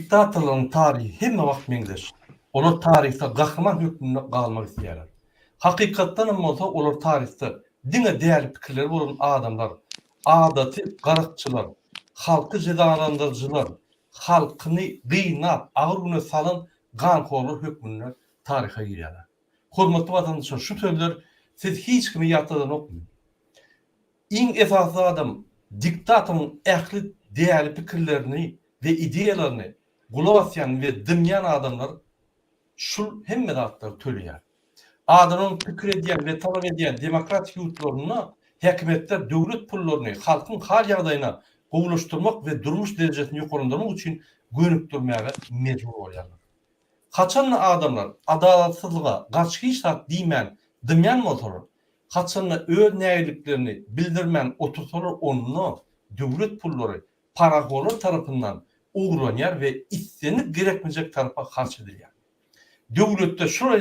diktatorların tarihi hemme wagt meňzeş. Olar tarihte gahryman hökmünde galmak isleýärler. Hakykatdan bolsa olar tarihte diňe däli pikirleri bolan adamlar, adaty garakçylar, halky jedalandyrjylar, halkyny gynap, agyr güne salan gankorlar hökmünde tariha girýärler. Hormatly watandaşlar, şu sözler siz hiç kimi ýatdan okmaýyn. İň esasy adam diktatorun ähli däli pikirlerini ve ideýalaryny gulawasyan we dymyan adamlar şul hemme zatlar töleýär. Adamın pikir edýän we talap edýän demokratik ýurtlaryna häkimetler döwlet pullaryny halkyň har ýagdaýyna gowulaşdyrmak we durmuş derejesini ýokarlandyrmak üçin gönükdirmäge mejbur bolýarlar. Kaçan adamlar adalatsızlyga garşy hiç tak diýmän dymyan motoru kaçanla öz näýliklerini bildirmän otursalar onu döwlet pullary paragolar tarapyndan uğurlanýar we islenip gerekmejek tarapa harç edilýär. Döwletde şoňa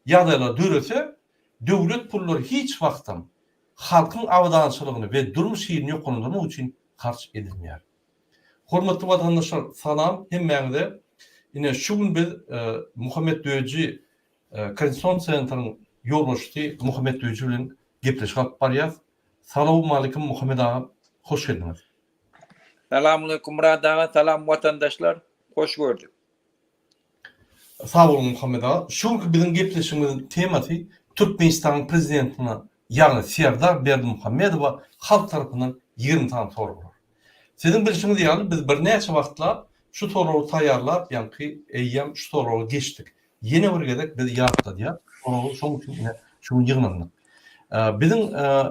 ýagdaýlar dörese, döwlet pullary hiç wagtdan halkyň awdançylygyny we durmuş ýerini ýokarlandyrmak üçin harç edilmeýär. Hormatly watandaşlar, salam, hemmeňize. Ine şu gün biz Muhammed Döweci Konstitusiýa Centrynyň ýolbaşçysy Muhammed Döweci bilen gepleşip barýar. Salamu alaykum Muhammed ağa, hoş geldiňiz. Selamun aleyküm Murad ağa, salam watandaşlar, hoş gördük. Sağ olun Muhammed ağa. Şu gün bizim gepleşigimiziň temasy Türkmenistanyň prezidentine, ýagny Serdar Berdimuhammedowa halk tarapyndan 20 tane soralar. Sizin bilişiňiz ýaly biz bir näçe wagtla şu sorawy taýýarlap, ýa-ni eýýäm şu sorawy geçdik. Ýene bir gedek biz ýagtadýar. Sorawy şoň üçin ine şu ýygnandyk. Bizim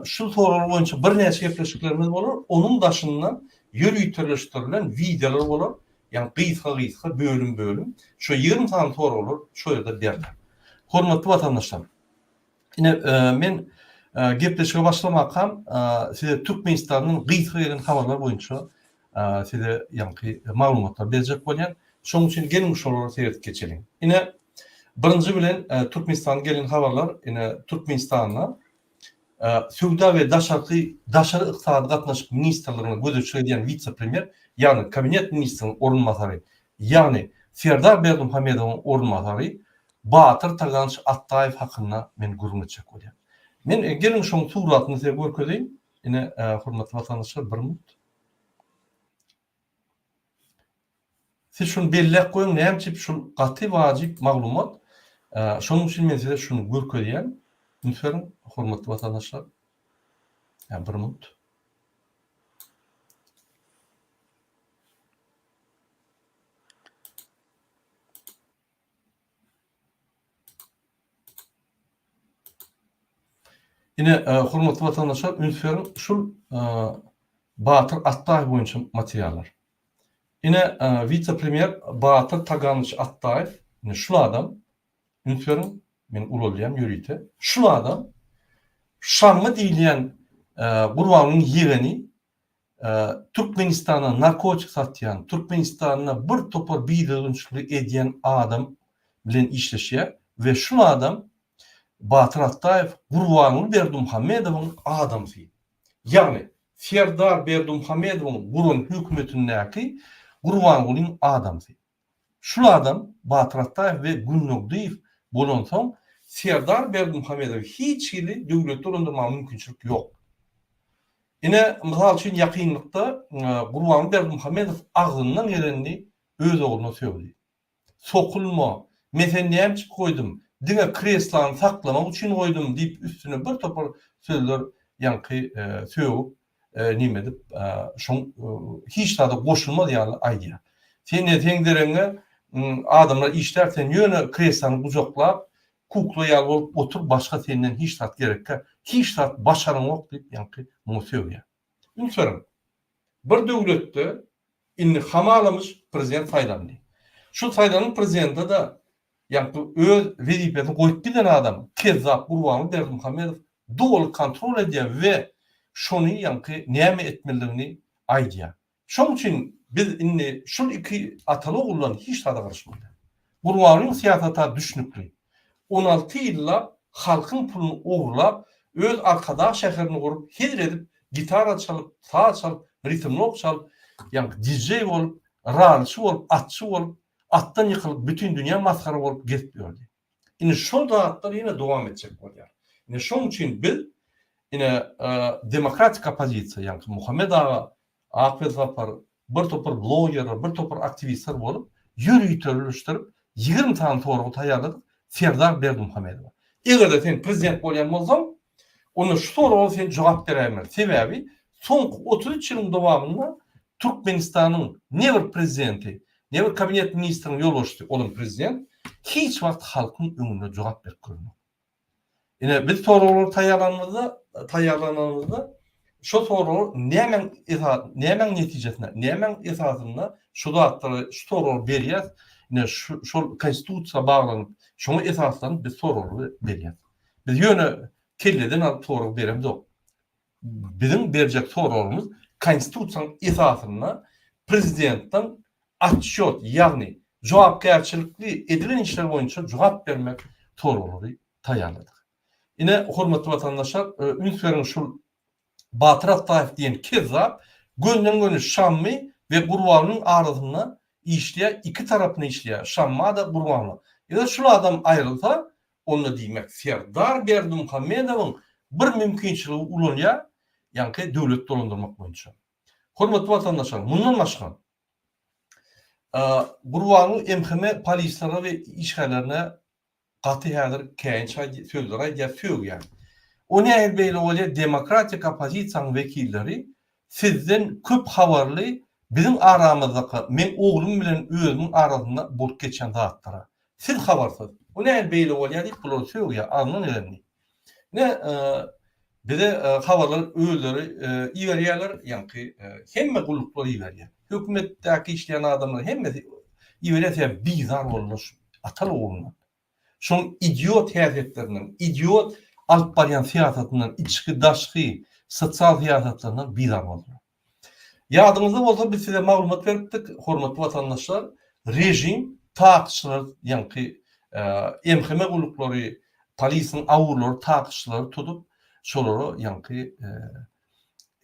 şu soralar boýunça bir näçe gepleşiklerimiz bolar. Onuň daşyndan ýöri türleşdirilen videolar bolar. Ýani gysga bölüm. Şu 20 tane soralar şu ýerde berler. Hormatly watandaşlar, ine men gepleşige başlamakam size Türkmenistanyň gysga gelen habarlar boýunça size ýa-ni maglumatlar berjek bolýan. Şoň üçin gelin şolary seyredip geçelim. Ine birinji bilen Türkmenistanyň gelen habarlar, ine Türkmenistanyň Söwda we daşary ykdysady gatnaşyk ministrligine gözeçlik edýän vice-premier, ýani kabinet ministriniň orunmasary, ýani Serdar Berdimuhammedowyň orunmasary Batyr Taganç Attaýew hakynda men gurulmak bolýar. Men gelin şoň suratyny size görkezeyim. Ine hormatly watandaşlar, bir minut. Siz şunu bellek koyun, näme şu gaty wajyp maglumat. Şonuň üçin men size şunu görkezýän. Lütfen hormatly watandaşlar. Bir minut. Yine hormatly watandaşlar, lütfen şu Batyr Attaýew boýunça materiallar. Yine vice-premier Batyr Taganç Attaýew, şu adam, lütfen men ulolýam ýörüýte. Şu adam Şammy diýilýän gurbanyň ýegeni Türkmenistana narkotik satýan, Türkmenistana bir topar biýdilçilik edýän adam bilen işleşýär we şu adam Batyr Attaýew gurbanyň Berdimuhammedowyň adamsy. Ýagny Serdar Berdimuhammedowyň gurun hökümetindäki gurbanyň adamsy. Şu adam Batyr Attaýew we Gülnugdiýew bolan soň Serdar Berdimuhammedow hiç ýyly döwletde urandyrmak mümkinçilik ýok. Ine mysal üçin ýakynlykda Gurbanyň Berdimuhammedow agzyndan geleni öz ogluna söýdi. Sokulma, men näme goýdum, diňe kreslany saklamak üçin goýdum diýip üstüne bir topar sözler ýa-ni söýüp näme dip şoň hiç tada goşulmady ýaly aýdýar. Sen teňdereňe adamlar işlersen ýöne kreslany gujaklap kukla ýaly bolup otur, başga senden hiç tat gerekkä, hiç tat başaryň ok diýip ýa-ni söýýär. Ünsörüm, bir döwletde inni hamalymyş prezident saýlandy. Şu saýlanyň prezidenti da ýa-ni öz wezipesini goýup bilen adam, kezzap Gurbanyň Berdimuhammedow dogry kontrol edýär we şonu ýa-ni näme etmeligini aýdýar. Şoň üçin biz inni şol iki ataly ogullan hiç tada garşymaýar. Gurbanyň siýasata düşnükli. 16 ýylla halkyň pulunu ogurlap, öz arkadaş şäherini gurup, hizir edip, gitara çalyp, saz çalyp, ritmlok çalyp, ýa-ni DJ bolup, ralçı bolup, atçı bolup, attan yıkılıp bütün dünya maskara bolup getmiyordu. Ine şol dağıtlar yine devam edecek bolýar. Ine şoň üçin biz ine demokratik opozisiýa, ýani Muhammed Ağa, Ahmet Zapar, bir topar blogger, bir topar aktivistler bolup, ýürüýtürüşdirip 20 tane torgu taýýarladyk Serdar Berdimuhammedow. Egerde sen prezident bolýan bolsaň, ona şu soruga sen jogap berýärmi? Sebäbi soňky 33 ýylyň dowamında Türkmenistanyň neber prezidenti, neber kabinet ministriniň ýolbaşçy olan prezident hiç wagt halkyň öňünde jogap berip görmedi. Ine biz sorular taýýarlanýanda şu sorular nämen netijesinde, nämen esasynda şu zatları, şu sorular berýär. Ine şu konstitusiýa baglanyp, şoňa esaslanyp biz sorular berýär. Biz ýöne kelleden alyp soru beremdik. Bizim berjek sorularymız konstitusiýanyň esasynda prezidentden atçot, ýagny jogapkärçilikli edilen işler boýunça jogap bermek sorulary taýýarladyk. Ine hormatly vatandaşlar, ünsüriň şu Batyr Ataýew diýen kezzap gönden göne Şammy we Gurbanyň arasynda işleýär, iki tarapyny işleýär. Şamma da Gurbany. Ýa-da şu adam aýrylsa, onu diýmek Serdar Berdimuhammedowyň bir mümkinçiligi ulanýar, ýani döwlet dolandyrmak boýunça. Hormatly vatandaşlar, mundan başga Gurbanyň MHM polislere we işgärlerine gaty häzir käň sözler aýdýar. Onu elbette öyle demokratik opozisiýanyň wekilleri sizden köp habarly bizim aramyzdaki men oglum bilen özümiň arasynda bolup geçen zatlara. Siz habarsyz. Onu elbette öyle diýip bular söýýär, anlan edenni. Ne bize habarlar özleri iýerýärler, ýani hemme gulukları iýerýär. Hökümetdäki işleýän adamlar hemmesi iýerýär, bizar bolmuş atal oğlundan. Şoň idiot häreketlerinden, idiot alyp barýan siýasatynyň içki daşky sosial siýasatlarynyň bizar boldy. Ýadyňyzda bolsa biz size maglumat beripdik, hormatly vatandaşlar, rejim taýyşçylar, ýani MHM guluklary, polisiň awurlary, taýyşçylary tutup, şolary ýani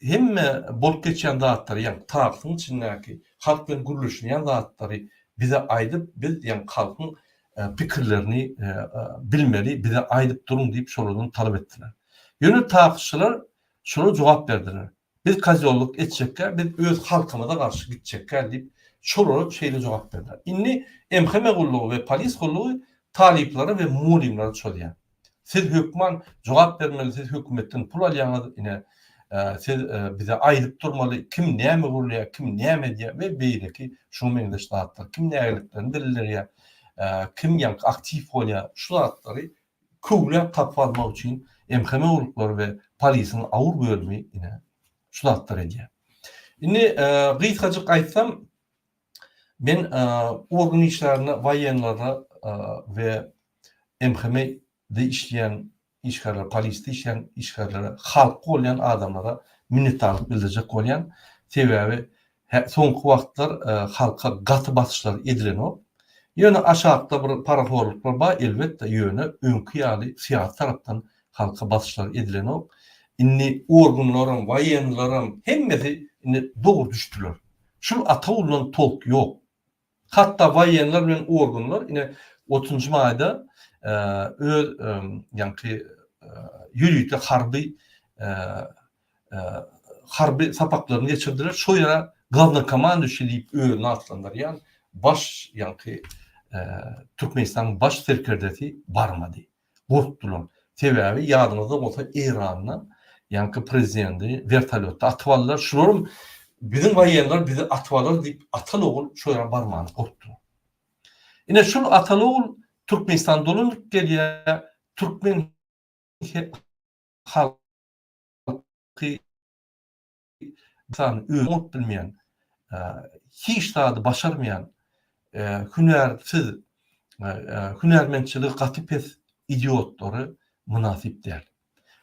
hemme bolup geçen zatlar, ýani taýyşyň içindäki halk bilen gürleşýän zatlary bize aýdyp, biz ýani halkyň pikirlerini bilmeli, bize aýdyp durun diýip şolardan talep etdiler. Ýöne taýyşçylar şolara jogap berdiler. Biz kazyollyk etjekkä, biz öz halkymyza garşy gitjekkä diýip şolara şeýle jogap berdiler. Inni MHM gullugy we polis gullugy talipleri we mulimleri çödýär. Siz hökman jogap bermeli, siz hökümetden pul alýaňyz, ine siz bize aýdyp durmaly, kim näme gurulýar, kim näme diýär we beýleki şu meňdeş zatlar kim nägeliklerini belirlerýär. Kim ýa aktiv bolýar, şu zatlary köwlep tapalmak üçin MHM guluklary we polisiň awur bölümi ine şu zatlar edýär. Indi gysgaçyk aýtsam, men organ işlerini, waýenlara we MHM-de işleýän işgärler, polisde işleýän işgärlere, halk bolýan adamlara minnetdarlyk bildirjek bolýan. Sebäbi soňky wagtlar halka gaty basyşlar edilenok. Ýöne aşağıda bir paraforluklar bar, elbette ýöne öňkü ýaly siýasat tarapdan halka basyşlar edilenok. Inni organlaryň, waýenlaryň hemmesi dogry düşdiler. Şu ata ulan tolk ýok. Hatta waýenler bilen organlar ine 30 maýda öz ýani ýürüýte harby sapaklaryny geçirdiler. Şo ýara glawnokomandowyçy diýip öňe atlandylar. Ýani baş ýani Türkmenistanyň baş serkerdesi barmady. Gorkdular. Sebäbi ýadyňyzda bolsa Iranyň ýani prezidenti vertolyotda atwalar. Şularym bizim waýenler bizi atwalar diýip atal ogul şo ýere barmany gorkdular. Ine şu atal ogul Türkmenistan dolanyp gelýär. Türkmen halky san öňüp bilmeýän, hiç taýdy başarmaýan, hünärsiz, hünärmençilik gaty pes idiotlary münasip däl.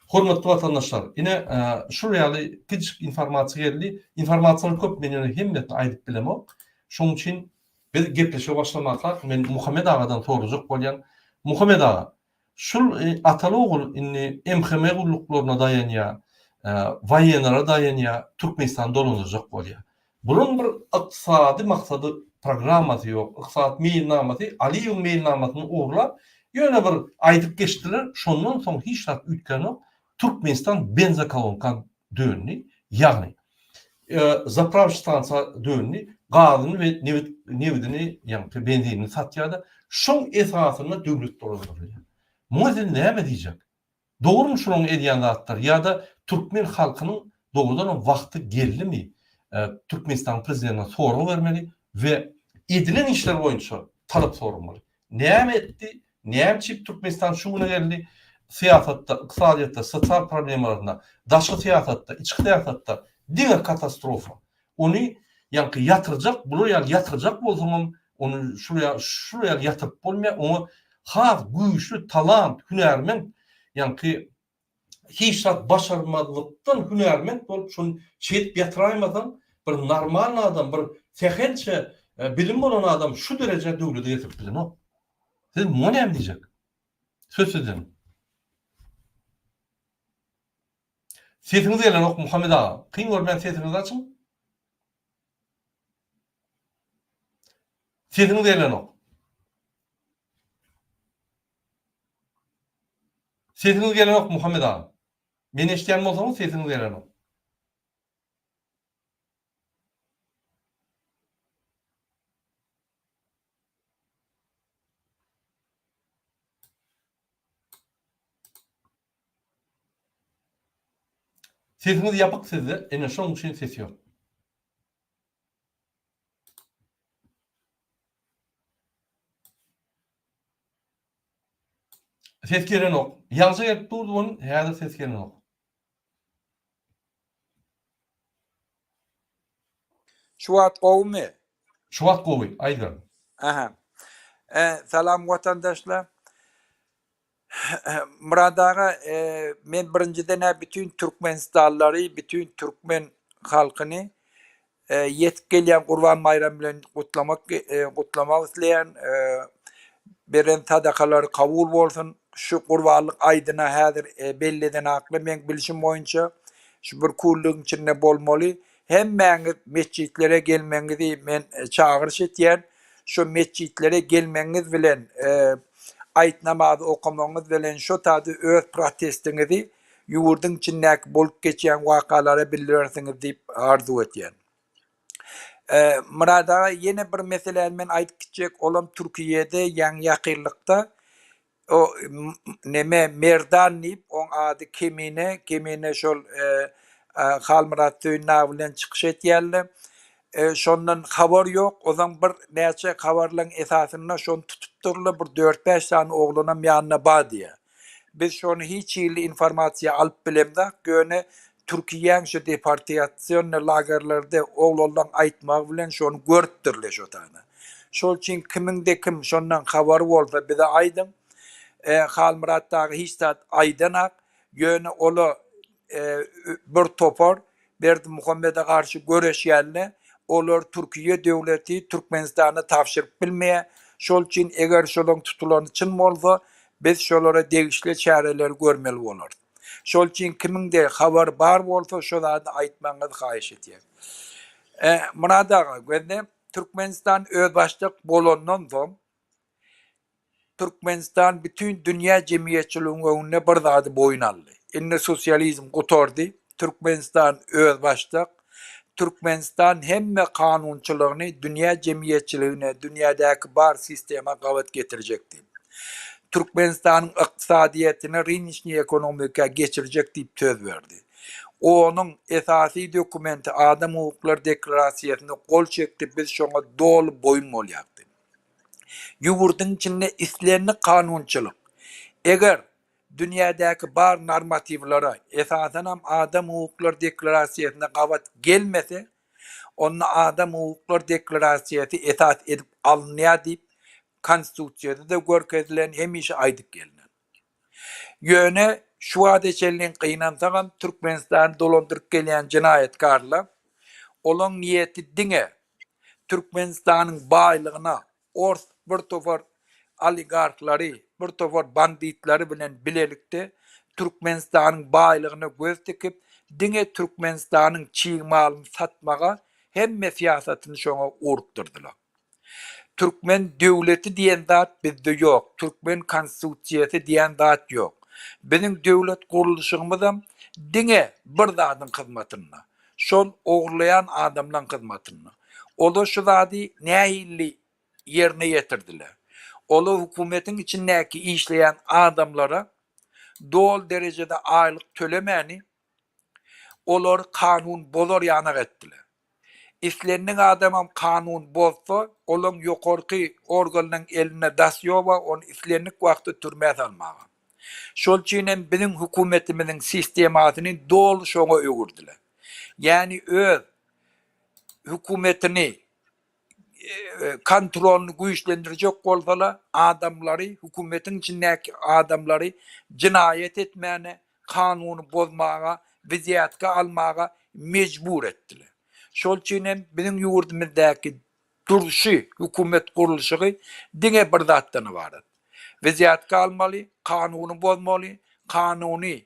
Hormatly vatandaşlar, ine şu ýaly kiçik informasiýa geldi. Informasiýany köp men hemmet aýdyp bilemok. Şoň üçin biz gepleşe başlamakla men Muhammed Ağadan sorajak bolýan. Muhammed Ağa, şu ataly ogul inni MHM gulluklaryna daýanýar, waýenlara daýanýar, Türkmenistan dolanajak bolýar. Bunun bir ıqtisadi maksady programmasy ýok. Iqtisat meýilnamasy, Aliýew meýilnamasyny uğurlap ýöne bir aýdyp geçdiler. Şondan soň hiç zat ütkeni Türkmenistan benzokolonka dönni, ýagny zapraw stansiýa dönni, gazyny we newidini, ýani benzinini satýardy. Şoň esasyna döwlet dolandyrýar. Muňa näme diýjek? Dogry mu şonuň edýän zatlar ýa-da türkmen halkynyň dogrudan wagty geldimi? Türkmenistan prezidentine soru vermeli ve edilen işler boyunca talap sorulmalı. Näme etdi? Näme çip Türkmenistan şuna geldi? Siyasatta, iqtisadiýatda, sosial problemlerinde, daşky siýasatda, içki siýasatda diňe katastrofa. Onu ýa-ni yatırjak, buraya yatırjak bolsaňam, onu şuraya yatyryp bolmaýar, onu has güýçlü talant, hünärmen ýa-ni hiç zat başarmazlıktan hünärmen bolup şonu çeýip ýatyraýmadan bir normal adam, bir tehençe bilim bolan adam şu derece döwlete ýetip bilen o. Siz muňa näme diýjek? Söz sizin. Sesiniz gelen ok Muhammed ağa. Kıyın görmen sesinizi açın. Sesiniz gelen ok. Sesiniz gelen ok Muhammed ağa. Meni eşitýän bolsaňyz sesiniz gelen ok. Sesiniz ýapyk sizde, ene şoň üçin ses ýok. Ses gelen ok. Ýalňa gelip durdy onun, häzir ses gelen ok. Şu wagt gowmy? Şu wagt gowy, aýdar. Aha. Salam vatandaşlar. Murad ağa, men birinciden bütün Türkmenistanlary, bütün Türkmen halkyny yetip gelýän Gurban bayramı bilen gutlamak isleýän, beren tadakalary kabul bolsun. Şu gurbanlyk aýdyna häzir belliden akly men bilişim boýunça şu bir kullugyň içinde bolmaly. Hemmeňiz mescitlere gelmeňizi men çağırış etýän. Şu mescitlere gelmeňiz bilen aýt namazy okamaňyz bilen şu taýda öz protestiňizi ýurduň içindäki bolup geçýän wakalary bildirersiňiz diýip arzu etýän. Murad ağa, ýene bir mesele men aýdyp gitjek, olam Türkiýede ýan ýakynlykda o neme Merdan diýip oň ady Kemine şol Halmurat Töýna bilen çykyş etýärler. Şondan habar ýok. Ozan bir näçe habarlaryň esasyna şonu tutupdyrlar, bir 4-5 tane oglunam ýanyna bardy. Biz şonu hiç ýyly informasiýa alyp bilemdik. Göne Türkiýeň şu deportasiýon lagerlerde oglanlaryň aýtmagy bilen şonu görüpdirler şo tane. Şol üçin kiminde kim şondan habar bolsa bize aýdyn. Halmuratdagy hiç zat aýdanak göne ola bir topar Berdi Muhammed'e karşı göreşýärler. Olar Türkiye döwleti Türkmenistany tapşyryp bilmeýär. Şol üçin eger şolaryň tutulany çyn bolsa, biz şolara degişli çäreler görmeli bolar. Şol üçin kiminde habar bar bolsa şolary aýtmaňyzy haýyş etýär. Murad ağa, gözde Türkmenistan öz başlyk bolandan soň Türkmenistan bütün dünýä jemgyýetçiligiň öňünde bir zady boyun aldy. Indi sosializm gutardy. Türkmenistan öz başlyk. Türkmenistan hemme kanunçylygyny dünýä jemgyýetçiligine, dünýädäki bar sistema gawat getirjekdi. Türkmenistanyň ykdysadyýatyny rinçni ekonomika geçirjek diýip söz berdi. Onuň esasy dokumenti Adam Hukukları Deklarasiýasyna gol çekdi, biz şoňa dolu boyun bolýardy. Ýurduň içinde islenli kanunçylyk. Eger dünýädäki bar normativlara esasen Adam Hukukları Deklarasiýasyna gawat gelmese, onu Adam Hukukları Deklarasiýasy esas edip alınýar diýip konstitusiýada da görkezilen hemişe aýdyp gelinen. Ýöne şu adeçelliğin kıyınansagan Türkmenistan'ı dolandırıp gelen cinayetkarlar olan niyeti diňe Türkmenistan'ın baylığına ors bir tofar oligarkları, bir tofar banditleri bilen bilelikte Türkmenistan'ın baylığına göz dikip diňe Türkmenistan'ın çiğ malını satmaga hemme siyasatyny şoňa urukdurdylar. Türkmen döwleti diýen zat bizde ýok. Türkmen konstitusiýasy diýen zat ýok. Bizim döwlet guruluşymyzam diňe bir zatyň hyzmatyna, şol ogurlayan adamlaryň hyzmatyna. Olar şu zady nähilli ýerine ýetirdiler. Olar hukumetin içindäki işleyen adamlara dol derecede aylık tölemeni olar kanun bozar ýana etdiler. İslenning adamam kanun bozsa, olan yokorky organyň eline dasyoba, onu islenlik wagty türmäe salmaga. Şol üçin bizim hukumetimiziň sistematyny dol şoňa öwürdiler. Yani öz hukumetini kontrolünü güýçlendirjek bolsalar, adamlary, hukumetin içindäki adamlary cinayet etmäne, kanuny bozmaga, viziyatka almaga mecbur etdiler. Şol üçin bizim ýurdumyzdäki duruşy, hukumet gurulşy diňe bir zatdan ibaret. Viziyatka almaly, kanuny bozmaly, kanuny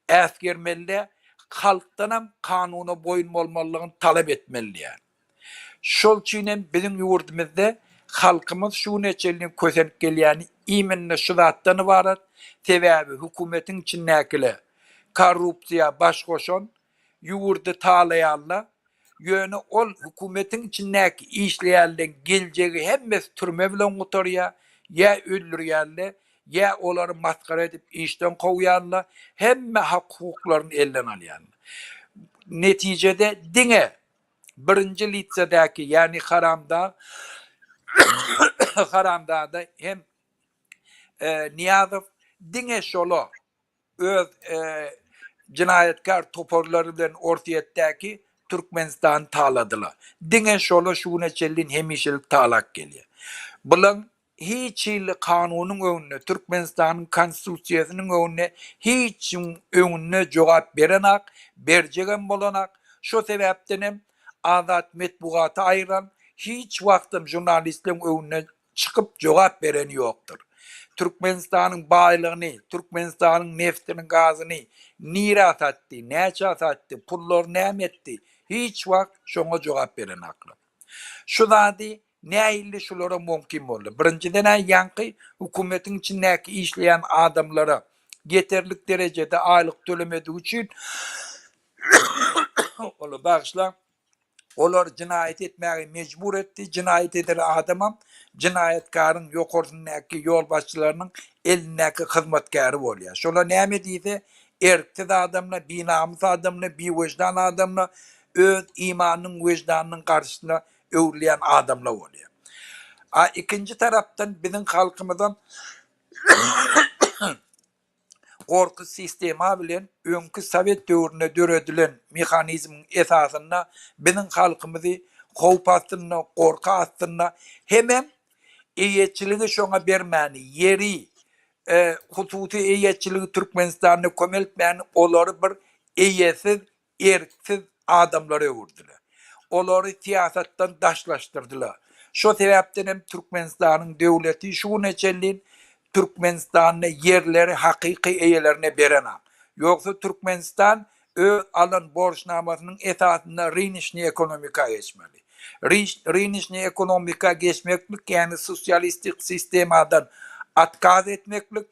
äsgermeli, halkdanam kanuny boyun bolmalygyny talap etmeli. Şol üçin bizim ýurdumyzda halkymyz şu neçelini kösenip gelýän iminne şu zatdan ibaret. Sebäbi hukumetin içindäkiler korrupsiýa baş goşan, ýurdy talaýanlar, ýöne ol hukumetin içindäki işleýänler geljegi hemmesi türme bilen gutarýar, ýa öldürýärler, ýa olary maskara edip işden gowýarlar, hemme hak hukuklaryny elden alýarlar. Netijede diňe birinci litsedäki, yani Haramda hem Niýazow diňe şola öz cinayetkar toporlary bilen ortaýetdäki Türkmenistan taladylar. Diňe şola şu neçelin hemişelik talak gelýär. Bulan hiç il kanunyň öňünde, Türkmenistanyň konstitusiýasynyň öňünde hiç öňünde jogap berenak, berjegen bolanak. Şo sebäpden azat metbugaty aýyran hiç wagtym jurnalistleriň öňüne çykyp jogap beren ýokdur. Türkmenistanyň baýlygyny, Türkmenistanyň neftini, gazyny nire satdy, näçe satdy, pullary näme etdi, hiç wagt şoňa jogap beren akly. Şu zady näilli şulara mümkin boldy. Birinciden ýanky hukumetin içindäki işleýän adamlara yeterlik derecede aylyk tölemediği üçin olar bagşla olar cinayet etmäge mecbur etdi. Cinayet eder adamam cinayetkarın ýokorundäki ýol başçylarynyň elindäki hyzmatkary bolýar. Şolar näme diýse, erkek adamla, binamyz adamla, biwejdan adamla, öz imanyň, wejdanynyň garşysynda öwrülýän adamlar bolýar. İkinci tarapdan bizim halkymyzdan gorky sistema bilen öňkü Sowet döwrüne döredilen mehanizmiň esasyna bizim halkymyzy howp astyna, gorka astyna hemem eýetçiligi şoňa bermäni, yeri hususy eýetçiligi Türkmenistanyny kömeltmäni olary bir eýesiz, erksiz adamlara öwürdiler. Olary siýasatdan daşlaşdyrdylar. Şo sebäpden hem Türkmenistanyň döwleti şu neçelin Türkmenistanyň yerleri hakyky eýelerine berenak. Ýoksa Türkmenistan öz alan borçnamasynyň esasyna rynişni ekonomika geçmeli. Rynişni ekonomika geçmeklik, yani sosyalistik sistemadan atkaz etmeklik.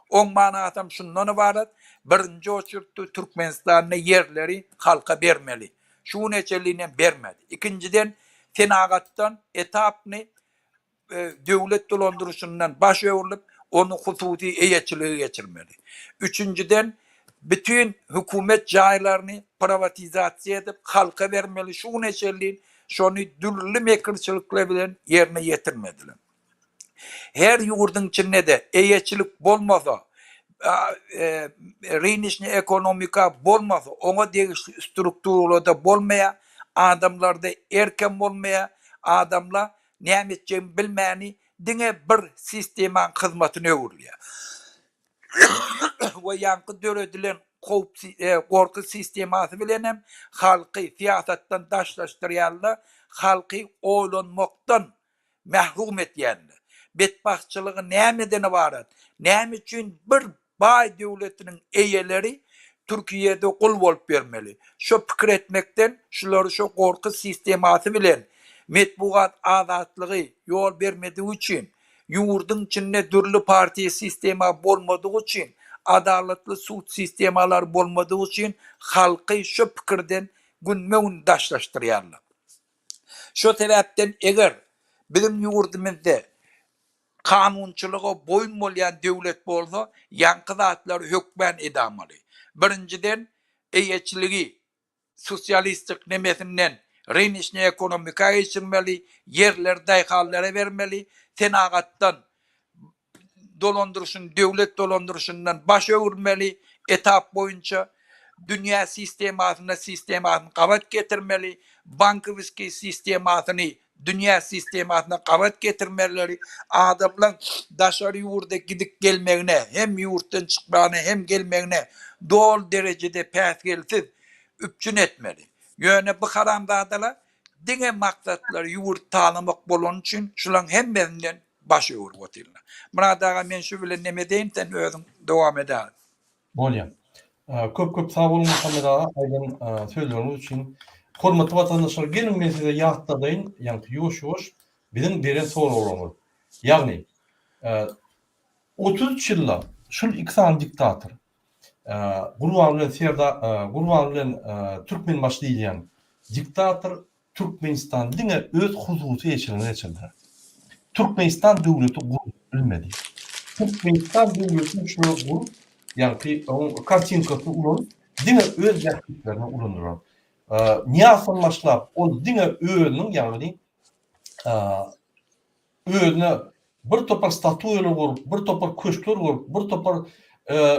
On manasam şundan ibaret, birinci oçurtda Türkmenistanyň yerleri halka bermeli. Şu neçeline bermedi. İkinciden senagatdan etapny döwlet dolandyrşyndan baş öwrülip onu hususy eýetçilige geçirmeli. Üçüncüden bütün hukumet jaýlaryny privatizasiýa edip halka bermeli. Şu neçelin şonu dürli mekirçilikler bilen yerine yetirmediler. Her ýurdyň içinde de eýetçilik bolmasa, rynişni ekonomika bolmasa, ona degişli strukturlarda bolmaýa, adamlarda erken bolmaýa, adamlar näme etjegini bilmäni diňe bir sistemaň hyzmatyna öwrülýär. We ýanky döredilen gorky sistemasy bilen hem halky siýasatdan daşlaşdyrýarlar, halky oýlanmakdan mahrum etýärler. Betbaxçylygy nämeden ibaret? Näme üçin bir baý döwletiniň eýeleri Türkiye'de kul bolup bermeli. Şo pikir etmekten şuları şo korku sistemasy bilen metbuat azatlygy yol bermediği için, yurdun içinde dürlü parti sistema bolmadığı için, adaletli suç sistemalar bolmadığı için halkı şu pikirden günmeğin daşlaştırýarlar. Şo sebäpden eger bizim yurdumyzda kanunçylyga boyun bolýan döwlet bolsa, ýanky zatlar hökmen edamaly. Birinciden eýetçiligi sosialistik nemesinden renişne ekonomika geçirmeli, yerler daýhallara bermeli, senagatdan dolandırışın, devlet dolandırışından baş öwürmeli, etap boyunca dünya sistemasını kavat getirmeli, bankavski sistemasını dünya sistemasına kavat getirmeleri, adamlar daşarı yurda gidip gelmeğine, hem yurttan çıkmağına hem gelmeğine doğal derecede päsgelsiz üpçün etmeli. Yöne bu karamdadalar dine maksatları yurt tanımak bolon için şulan hemmesinden baş öwürüp oturlar. Buna daga men şu bilen neme deyin, sen özün devam eder. Bolýar. Köp sag bolun Muhammed ağa, aýdan sözleriniz üçin. Hormatly watandaşlar, gelin men size ýahtadaýyn, ýa-ni ýoş-ýoş bizim beren soralarymyz. Ýagny 33 ýyllar şul iki diktator Gurban bilen Gurban bilen Türkmen başlaýan diktator Türkmenistan diňe öz hususy eşiline geçirdi. Türkmenistan döwleti bilmedi. Türkmenistan döwleti şunu bu, ýa-ni o kartinkasy ulan diňe öz ýaşlyklarına ulandyrar. Niýasan başlap ol diňe özüniň, ýagny özüne bir topar statuyalar gurup, bir topar köşkler gurup, bir topar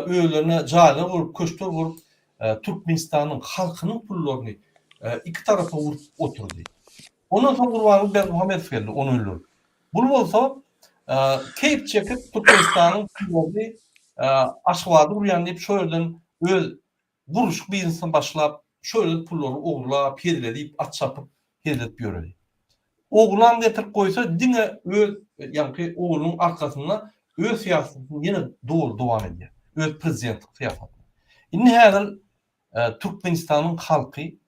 öýlerine jaýlar gurup, köşkler gurup, Türkmenistanyň halkynyň pullaryny iki tarafa vurup oturdy. Ondan soň Gurban Bermuhammedow geldi, onu öldürdi. Bu bolsa keyip çekip Türkmenistanyň pullaryny aşgabady urýan diýip şo ýerden öz guruşuk biznesini başlap, şo ýerden pullary oglap, pedledip, at çapyp, pedledip ýöredi. Oglan getirip koysa diňe öz, ýa-ni oglunyň arkasynda öz siýasatyny ýene dowam edýär. Öz prezidentlik siýasatyny. Indi häzir Türkmenistanyň halky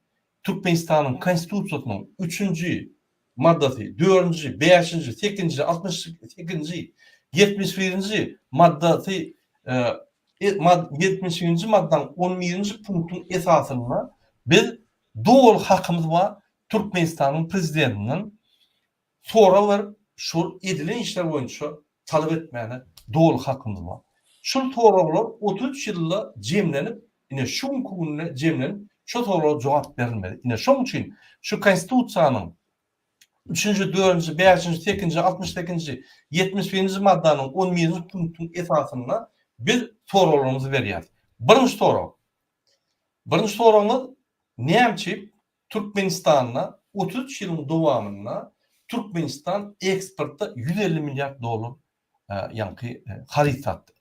Türkmenistanyň konstitusiýasynyň 3-nji maddasy, 4-nji, 5-nji, 8-nji, 68-nji, 71-nji maddasy 70-nji maddaň 11-nji punktun esasyna biz dowul hakymyz bar Türkmenistanyň prezidentiniň sonra var şu edilen işler boyunca talep etmeyene doğal hakkımız var. Şu sorular 33 yılla cemlenip yine şu gününe cemlenip şu sorulara cevap verilmedi. Yine şunun için şu konstitusiyanın 3. 4. 5. 8. 68. 71. maddanın 11. punktun esasında bir sorularımızı veriyoruz. Birinci soru. Birinci sorumuz neymiş? Türkmenistan'la 33 yılın dowamında Türkmenistan eksportda 150 milyar dolar ýa-ni harit satdy.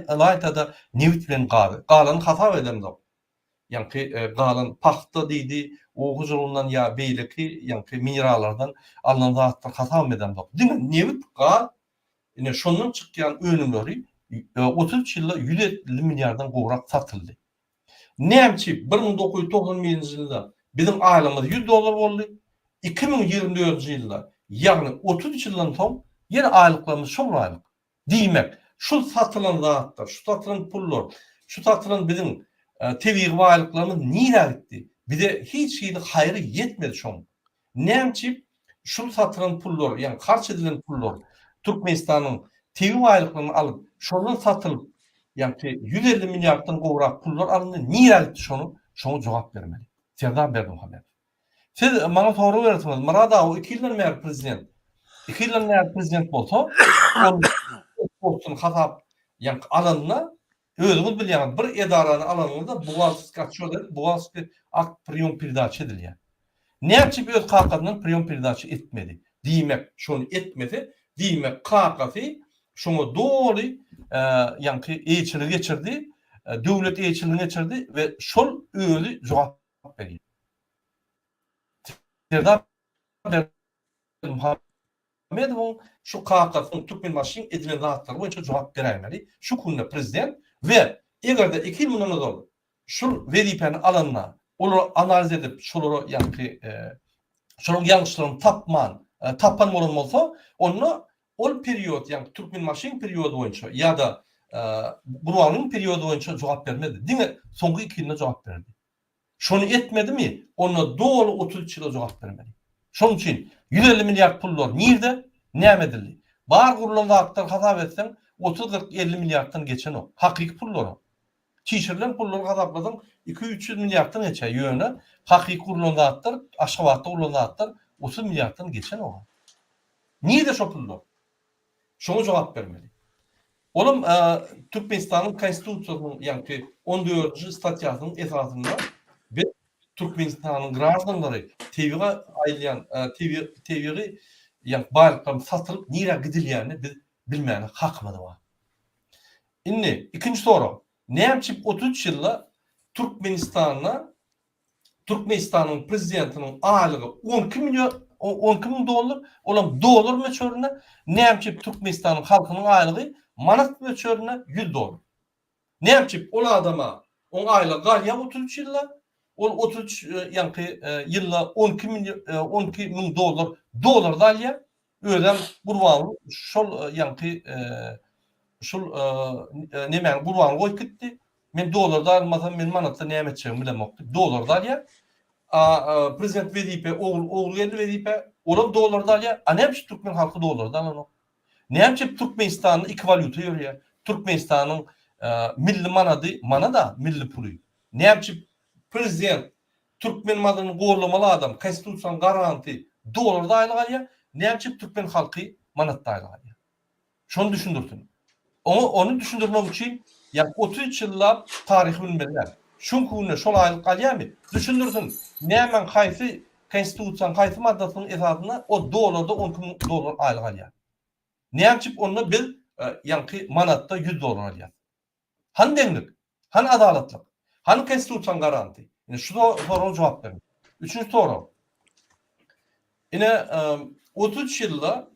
Alaytada newit bilen galan hata edemdi. Ýa-ni galan paxta diýdi, oğuz ýolundan ýa beýleki, ýa-ni minerallardan alınan zatlar hata edemdi. Diňe newit gal, ine şondan çykýan önümleri 33 ýylda 150 milyardan gowrak satyldy. Näçe 1991-nji ýylda bizim aýlymyz 100 dolar boldy. 2024-nji ýylda, ýagny 33 ýyldan soň ýene aýlyklarymyz şol aýlyk. Diýmek, şu satylan zatlar, şu satylan pullar, şu satylan bizim tebii aýlyklarymyz niýe gitdi? Bize hiç ýyly haýry ýetmedi şoň. Näçe şu satylan pullar, ýani harç edilen pullar Türkmenistanyň tebii aýlyklaryny alyp, şondan satylyp, ýani 150 milyardan gowrak pullar alındy. Niýe gitdi şonu? Şoňa jogap bermeli. Serdar Bermuhammedow. Siz bana soru verirsiniz. Marada o 2 ýyldan beri prezident. 2 ýyldan beri prezident bolsa, olsun hatap ýa-ni alanına özüňiz bilýän bir edarany alanynda bugalterska atşylar, bugalterska akt priýom передача edilýär. Näçe bir öz kakasyndan priýom передача etmedi. Diýmek, şonu etmedi. Diýmek kakasy şoňa doly ýa-ni eýçilik geçirdi, döwlet eýçiliğini geçirdi we şol özü jogap berýär. Serdar Bermuhammedow şu kakasyn Türkmen başyň edilen zatlar boýunça jogap berýärmeli. Şu günde prezident we egerde 2 ýyl mundan şu vazifeni alanına onu analiz edip şoları yani şolun yanlışlarını tapman bolan bolsa onu ol period yani Türkmen maşin periodu boyunça ya da Burwan'ın periodu boyunça cevap vermedi. Diňe soňky 2 ýylda cevap berdi. Şonu etmedi mi? Ona doğru 33 yıla cevap vermeli. Şunun için 150 milyar pullar nerede? Näme Bar gurulan aktar hesap etsen 30-40-50 milyardan geçen o. Hakiki pullar o. Çişirlen pulları hesapladım 200-300 milyardan geçen yöne. Hakiki gurulan aktar, aşağıvatta gurulan aktar 30 milyardan geçen o. Nerede şu pullar? Şunu cevap vermeli. Oğlum Türkmenistan'ın konstitusiyasyonunun yani 14. statyasının esasında ve Türkmenistan'ın gражданları TV'ye aylayan TV'yi yani bayraklarını satılıp nire gidilýäni biz bilmäni hakmady var. Inni ikinci soru. Näçip 33 ýylda Türkmenistan'ın prezidentinin aylygy 12 milyon 12 000 dolar olan dolar möçörüne näçip Türkmenistan'ın halkynyň aylygy manat möçörüne 100 dolar. Näçip ol adama on aylyk galýa 33 ýylda ol 33 yani ýylda 12 000 dolar dalýa ödem Burwanly şol yani şol näme Burwan goýup gitdi. Men dolarda almasam men manatda näme etjegimi bilemokdy. Dolar dalýa prezident wedipe oğul geldi wedipe olam dolar dalýa näme Türkmen halky dolar dalan. Näme Türkmenistan'ın iki valyuta ýörýär. Türkmenistan'ın milli manada milli puly. Näme prezident Türkmen madyny gorlamaly adam, konstitusiýaň garanti dolarda aýlýar, näme Türkmen halky manatda aýlýar. Şonu düşündürtün. Onu düşündürmek için yani 33 ýyllar taryhy bilmeliler. Şunkuny şol aýlyk alýarmy? Düşündürtün. Näme haýsy konstitusiýaň haýsy maddasynyň esasyna o dolarda 12 000 dolar aýlyk alýar. Näme onu biz yani manatda 100 dolar alýar. Han deňlik, han adalatlyk, han konstitusiýaň garanti. Ine şu soruga jogap berin. Üçüncü soru. Ine 33 ýylda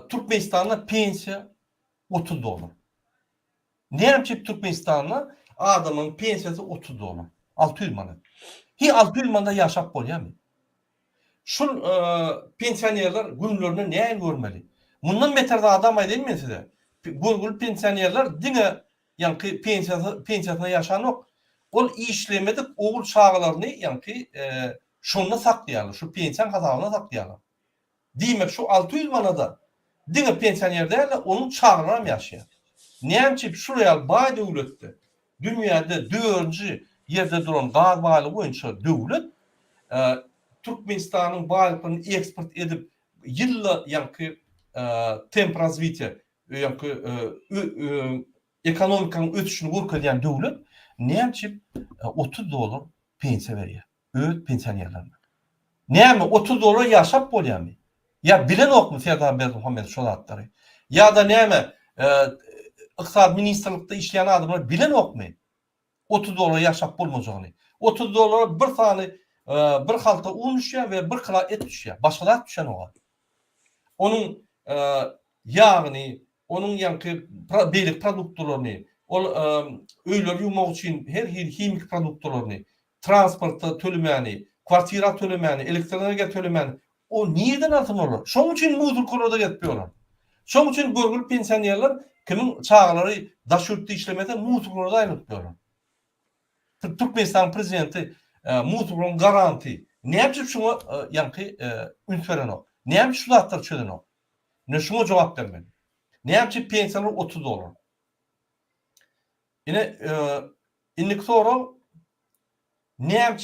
Türkmenistan'da pensiya 30 dolar. Näme Türkmenistan'da adamın pensiyası 30 dolar. 600 manat. 600 manada yaşap bolýarmy? Şul pensionerler günlerine näme görmeli? Mundan beterde adam aýdym size. Bu pensionerler diňe yani pensiyasyna yaşanok. Ol işlemedik oğul çağlarını yani şonuna saklayalar. Şu pensiyon hasabyna saklayalar. Diýmek şu 600 manada diňe pensioner däl onun çağlarına yaşaýar. Näme şuraya baý döwletde dünýäde 4-nji ýerde duran gaz baýly boýunça döwlet Türkmenistan'ın baýlyklaryny eksport edip ýylla yani temp развития yani ekonomikaň ötüşini gurkadýan döwlet näme 30 dolar pensiya berýär. Öz pensionerlerine. Näme 30 dolar yaşap bolýarmy? Ya bilen okmy Serdar Berdimuhammedov şol atlary? Ya da näme iqtisad ministrlikde işleyen adamlar bilen okmy? 30 dolar yaşap bolmajagyny. 30 dolar bir sany bir halta un düşýär we bir kila et düşýär. Başgalar düşen oga. Onun ýagny, onun yani beýlik produktlaryny, ol öýler ýumak üçin her himik produktlaryny, transportda tölemäni, kwartira tölemäni, elektr energiýa tölemäni o niýeden alýar? Şoň üçin muzurkolorda getipýarlar. Şoň üçin görgül pensionerler kimin çağlary daşurtda işlemede muzurkolorda aýlypýarlar. Türkmenistan prezidenti muzurkolorun garanti näme şuna yani ünferen o? Näme şu zatlar çöden o? Ne şuna jogap bermeli? Näme pensiyalar 30 dolar? Yine inlik soru näme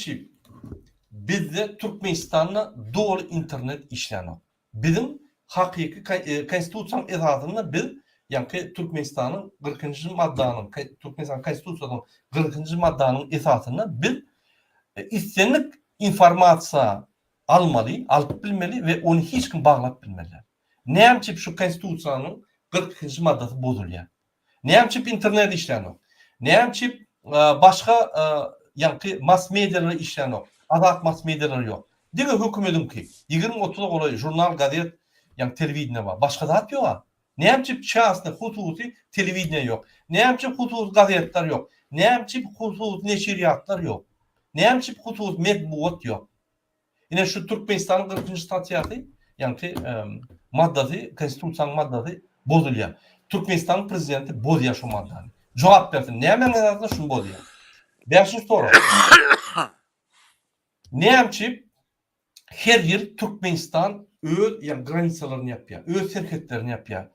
bizde Türkmenistan'da doğru internet işleniyor. Bizim hakiki konstitusiyon esasyny biz yani Türkmenistan'ın 40. maddanyň Türkmenistan konstitusiýasynyň 40. maddanyň esasyny biz istenlik informasiýa almaly, alyp bilmeli ve onu hiç kim baglap bilmeli. Näme şu konstitusiýanyň 40. maddasy bozulýar. Näme internet işleniyor. Näme başga yani mass medialar işleniyor. Azat mass medialar ýok. Diňe hökümetin ki 20-30 goly jurnal, gazet, yani telewiziýa bar. Başga zat ýok. Näçip şahsy hususy telewizion ýok. Näçip husus gazetler ýok. Näçip husus neşriyatlar ýok. Näçip husus medbuwat ýok. Ine şu Türkmenistanyň 40-njy statýasy, ýani maddasy, konstitusiýanyň maddasy bozulýar. Türkmenistanyň prezidenti bozýar şu maddany. Jogap bersin. Näme menada şunu bozýar? 5-nji soru. Näçip her ýer Türkmenistan öz ýani granitsalaryny ýapýar, öz serhetlerini ýapýar.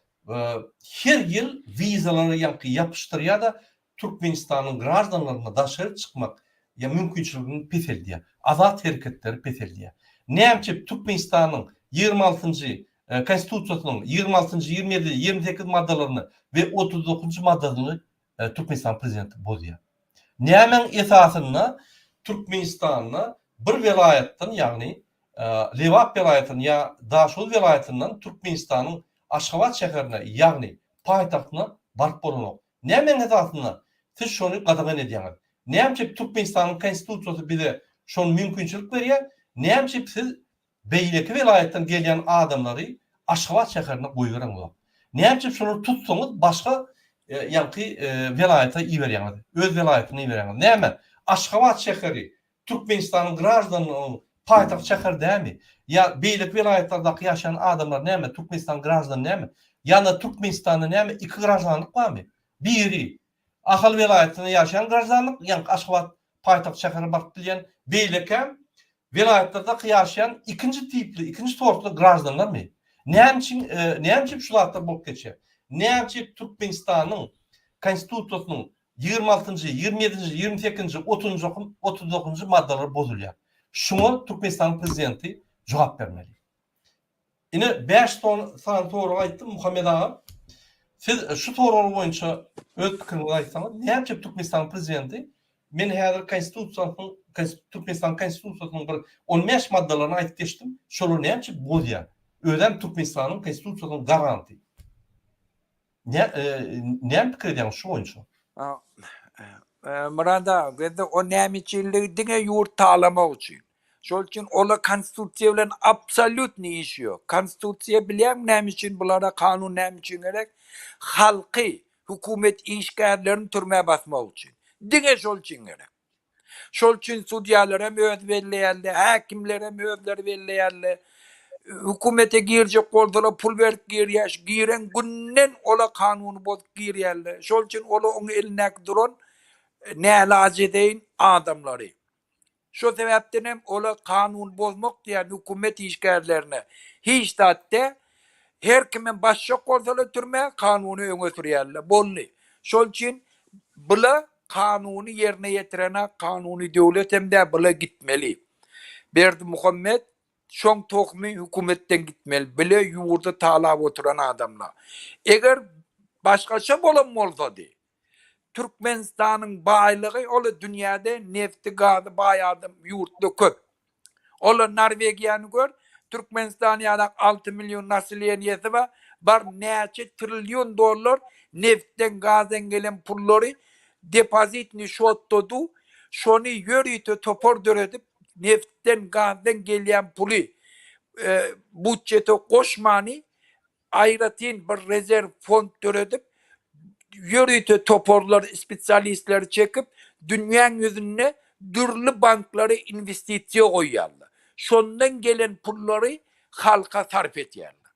Her ýyl wizalary ýapyşdyrýar da Türkmenistanyň gражданlaryna daşary çykmak ýa mümkinçiligini peseldiýär. Azat hereketleri peseldiýär. Näçip Türkmenistanyň 26-njy konstitusiýasynyň 26-njy, 27, 28 maddalaryny we 39-njy maddasyny Türkmenistan prezidenti bozýar. Nämeň esasyna Türkmenistanyň bir vilayetden ýagny Lewap vilayetin ya Daşol vilayetinden Türkmenistan'ın Aşgabat şäherine ýagny paýtagtyna barp bolanok. Näme esasynda siz şonu gadagyn edýäňiz? Näçip Türkmenistanyň konstitusiýasy bize şonu mümkinçilik berýär? Näçip siz beýleki vilayetten gelýän adamlary Aşgabat şäherine goýýaryňyz? Näçip şonu tutsaňyz başga ýa-ni vilayeta iberýäňiz? Öz vilayetine iberýäňiz. Näme? Aşgabat şäheri Türkmenistanyň gраждanynyň paytaxt şäher dämi? Ya beýlik vilayetlerdaky ýaşaýan adamlar näme? Türkmenistan gраждany näme? Ýa-da Türkmenistanda näme? Iki gражданlyk barmy? Biri Ahal vilayetinde ýaşaýan gражданlyk, ýa-ni Aşgabat paytaxt şäherine barp bilýän beýlik hem vilayetlerdaky ýaşaýan ikinji tipli, ikinji sortly gражданlarmy? Näçip şulatda bolup geçýär? Näçip Türkmenistanyň konstitusiýasynyň 26-njy, 27-nji, 28-nji, 30-njy, 39-njy maddalary bozulýar. Şuna Türkmenistan prezidenti cevap vermeli. Yine 5 san soru aýtdym Muhammed ağa. Siz şu sorular boýunça öz pikirinizi aýtsaňyz, näçe Türkmenistan prezidenti men häzir Türkmenistan konstitusiýasynyň bir 15 maddalaryny aýtyp geçdim. Şolar näçe bozýar? Özem Türkmenistanyň konstitusiýasynyň garanty. Näme pikir edýäňiz şu boýunça? Murada, o nämeçiligi diňe ýurt taýlamak üçin. Şol üçin ola konstitusiýa bilen absolut ne işi ýok. Konstitusiýa bilen näme üçin bulara kanun näme üçin gerek? Halky, hukumet işgärlerini türmäge basmak üçin. Diňe şol üçin gerek. Şol üçin sudiýalar hem öz belleýärler, häkimler hem özleri belleýärler. Hukumete girjek boldylar, pul berip girýär, giren günden ola kanuny bozup girýärler. Şol üçin ola oňa eline duran nälaje deýin adamlary. Şo sebäpden hem ola kanun bozmak diýen hukumet işgärlerine hiç datda her kimin başçak bolsalar türmäge kanuny öňe sürýärler. Bolly. Şol üçin bula kanuny ýerine ýetirene kanuny döwlet hemde bula gitmeli. Berdi Muhammed şoň tokmy hukumetden gitmeli. Bile ýurda talap oturan adamlar. Eger başgaça bolan bolsady, Türkmenistanyň baýlygy ola dünýäde nefti gazy baý adam ýurtda köp. Ola Norwegiýany gör, Türkmenistan ýa-da 6 milyon nasilýeti bar, bar näçe trillion dollar neftden gazdan gelen pullary depozitini şotdy, şonu ýörüýte topor döredip neftden gazdan gelýän puly budjete goşmany aýratyn bir rezerv fond döredip yürüyte toporlar, spesialistler çekip dünyanın yüzüne dürlü bankları investisiyon koyarlar. Şondan gelen pulları halka sarf ediyorlar.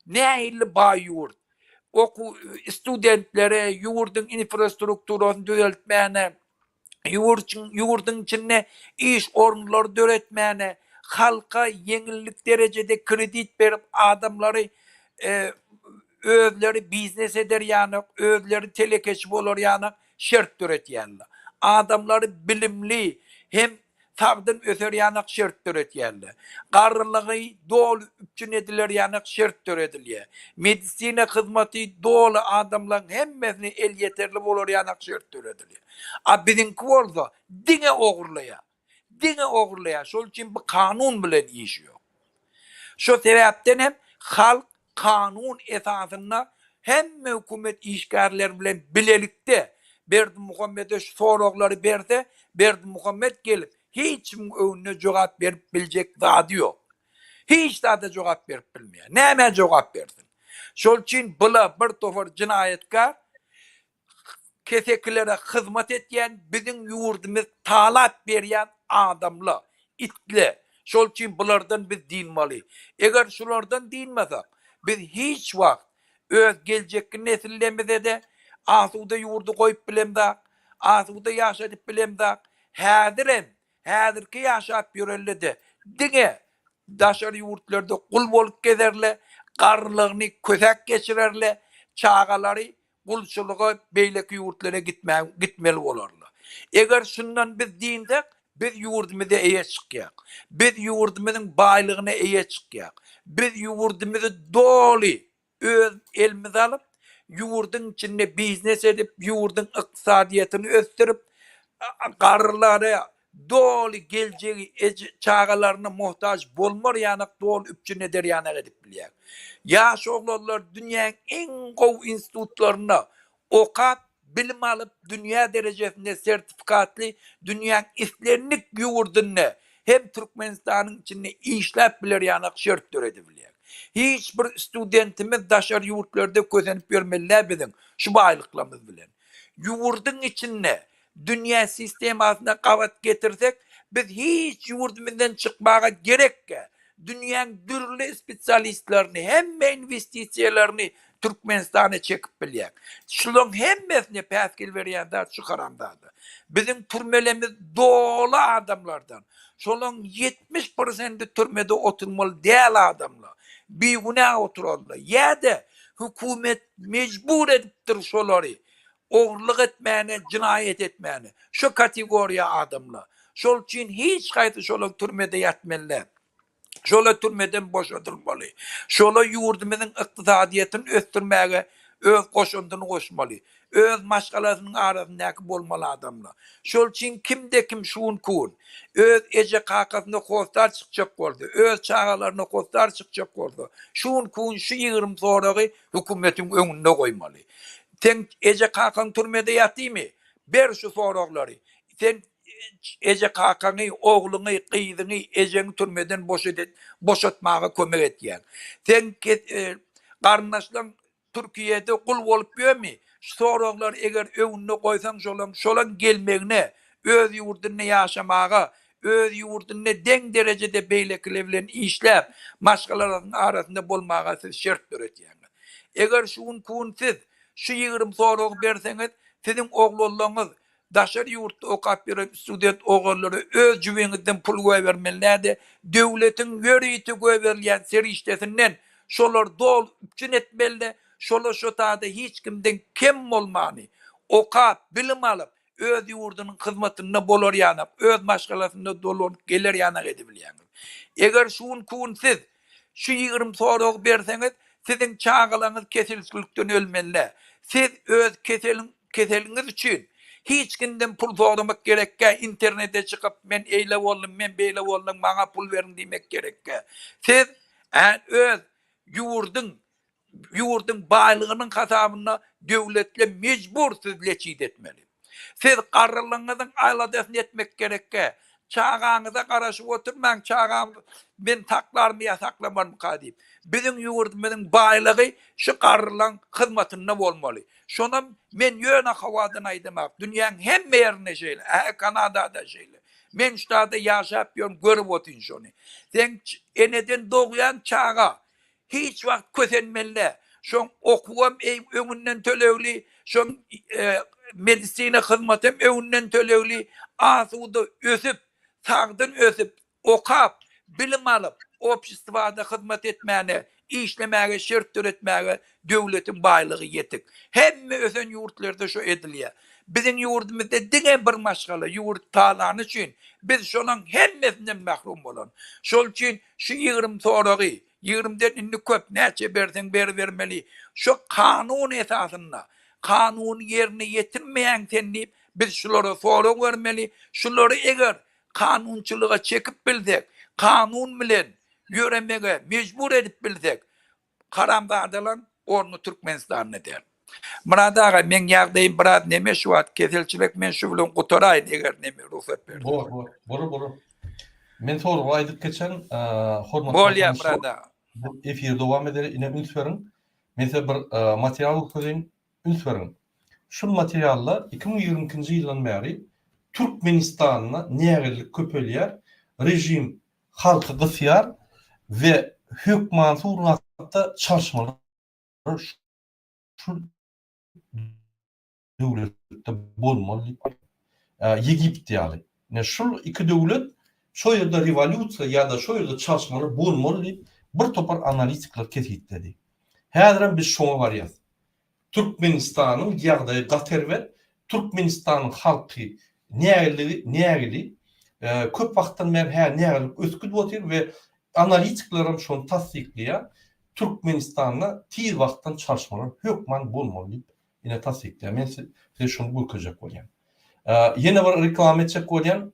Ne illi bağ yurt? Oku studentlere, yurdun infrastrukturunu düzeltmeyene, yurdun içine iş orunları düzeltmeyene, halka yenilik derecede kredi verip adamları özleri biznes eder yani, özleri telekeşif olur yani, şert üretýärler. Adamları bilimli, hem sabdan öser yani şert üretýärler. Garrylygy dolu üçün ediler yani şert üretilýär. Medisine hyzmaty dolu adamlaryň hemmesini el ýeterli bolar yani şert üretilýär. A biziňki bolsa diňe ogurlaýar. Diňe ogurlaýar. Şol üçin bu kanun bilen iş ýok. Şo sebäpden hem halk kanun esasında hem hükümet işgärler bilen bilelikde Berdi Muhammed'e soruqları berse, Berdi Muhammed gelip hiç önüne cevap verip bilecek zadi yok. Hiç de cevap verip bilmeyen. Näme cevap versin? Şol üçin bula bir tofar cinayetkar keseklere hizmet etyen, bizim yurdumuz talap berýän adamlar, itler. Şol üçin bulardan biz dinmeli. Eger şulardan dinmesek, biz hiç wagt öz geljekki nesillerimize de asuda yurdu koyup bilemdak, asuda yaşadıp bilemdak. Häzirki yaşap ýörellerde diňe daşary yurtlarda kul bolup gezerler, garlygyny kösek geçirerler, çağalary kulçuluğa beýleki yurtlara gitmeli bolarlar. Eger şundan biz diýindik, biz yurdumuza eýe çykýak. Biz yurdumyzyň baýlygyna eýe çykýak. Biz yurdumuzy doly öz elimize alyp, yurdun içinde biznes edip, yurdun ykdysadyýatyny ösdürip, garrylara doly geljegi çağalaryna muhtaç bolmar ýanyk doly üpçün eder ýanyk edip bilýär. Ýaş oglanlar dünýäniň en gowy institutlaryna okap, bilim alyp, dünýä derejesinde sertifikatly, dünýäniň islenlik ýurduny hem Türkmenistanyň içinde işläp biler ýanyk şert töredip bilýär. Hiç bir studentimiz daşar yurtlarda közenip görmeliler bizim şu baýlyklarymyz bilen. Yurdun içinde dünya sistemasına kavat getirsek, biz hiç yurdumuzdan çıkmağa gerekke. Dünyanın dürlü spesyalistlerini, hem investisiyalarını Türkmenistan'a çekip bilýär. Şunun hemmesine päskil berýänler şu karamdadı. Bizim türmelerimiz dolu adamlardan. Şunun 70% türmede oturmalı däl adamlar. Bigunah oturarlar. Ýa-da hükümet mecbur edipdir şolary oğurluk etmeyene, cinayet etmeyene. Şu kategoriya adamlar. Şol için hiç kaydı şola türmede yatmalılar. Şola türmeden boşadılmalı. Şola yurdumuzun iktisadiyetini östürmeye öz koşundunu koşmalı. Öz maşgalasının arasındaki bolmalı adamlar. Şol için kimde kim şuun kuun. Öz ece kakasında kostar çıkacak oldu. Öz çağalarına kostar çıkacak oldu. Şuun kuun şu yığırım sonraki hükümetin önüne koymalı. Sen ece kakan türmede yatı mı? Ber şu sorokları. Sen ece kakanı, oğlunu, kıyını, eceni türmeden boşatmağa kömek et yani. Sen karnaşlan Türkiye'de kul olup diyor mu? Soroklar eğer önüne koysan şolan gelmeğine, öz yurdunu yaşamağa, öz yurdunu den derecede beylekilevlen işlep, maşgaların arasında bolmağa siz şert döret yani. Eğer şuun kuun siz, şu 20 sorok berseniz, sizin oğullarınız daşar yurtta okap biren student oğulları öz cüvenizden pul vermelilerdi. Devletin yörüyeti verilyen seri iştesinden şolar dol üçün etmeli, şolar şotada hiç kimden kem olmanı, okap, bilim alıp, öz yurdunun hizmetine bolor yanıp, öz maşgalasında dolor gelir yanak edebilyen. Eğer şuun kuun siz, şu 20 sorok berseniz, sizin çağalarınız kesilçilikten ölmeliler. Siz öz keseliniz için hiç kimden pul soramak gerekke, internete çıkıp men eyle oldum, men beyle oldum, bana pul verin demek gerekke. Siz öz yurdun baylığının kasabına devletle mecbur siz leçid etmeli. Siz kararlarınızın ayladesini etmek gerekke. Çağağınıza karışıp oturmayın, çağağınızı ben taklar mı yasaklamar mı kadiyim. Bizim yurdumuzun baylığı şu kararların hizmetinde olmalı. Şuna men yöne havadan aydamak. Dünyanın hem yerine şeyle, Kanada'da şeyle. Men şurada yaşayıp görüp otun şunu. Sen eneden doğuyan çağa hiç vakit kösenmeliler. Şun okuvam önünden tölevli, şun medisine hizmetim önünden tölevli, asuda ösüp, sağdan ösüp, okap, bilim alıp, opşistvada hizmet etmeyene, işlemeye, şert üretmeye devletin baylığı yetik. Hem ösen yurtlarda şu ediliyor. Bizim yurdumuzda dine bir maşgala, yurt talanı için biz şunun hemmesinden mahrum olan. Şol için şu 20 soruğu, 20'den indi köp neçe bersen vermeli. Şu kanun esasında, kanun yerine yetirmeyen tenleyip biz şulara soru vermeli. Şuları eğer kanunçılığa çekip bilsek, kanun bilen yöremege mecbur edip bilsek, karamdardalan onu Türkmenistan'ı der. Murad ağa, men ýagdaýym biraz neme şu wat keselçilik men şu bilen gutaraýyn eger neme ruhsat berdi. Bor. Men soru aýdyp geçen hormatly Bolýa Murad ağa. efir dowam eder ine ünsürin. Mesela bir material okuyun, ünsverin. Şu materialla 2022 yıldan beri Türkmenistan'na nägerlik köpelýär, rejim halky gysýar ve hökümaty urgatda çalışmalar şu döwletde bolmaly. Egipt ýaly. Ne şol iki döwlet şo ýerde revolýusiýa ýa-da şo ýerde çalışmalar bolmaly diýip bir topar analitikler ketýärdi. Häzirem biz şoňa barýar. Türkmenistanyň ýagdaýy gaterber, Türkmenistanyň halky nägili köp wagtdan beri nägilik ösküp otyr we analitiklerim şonu tasdikleýär. Türkmenistanyň tiz wagtdan çalışmalar hökman bolmaly diýip ine tasdikleýär. Men size şonu gökejek bolýan. Yine bir reklam etjek bolýan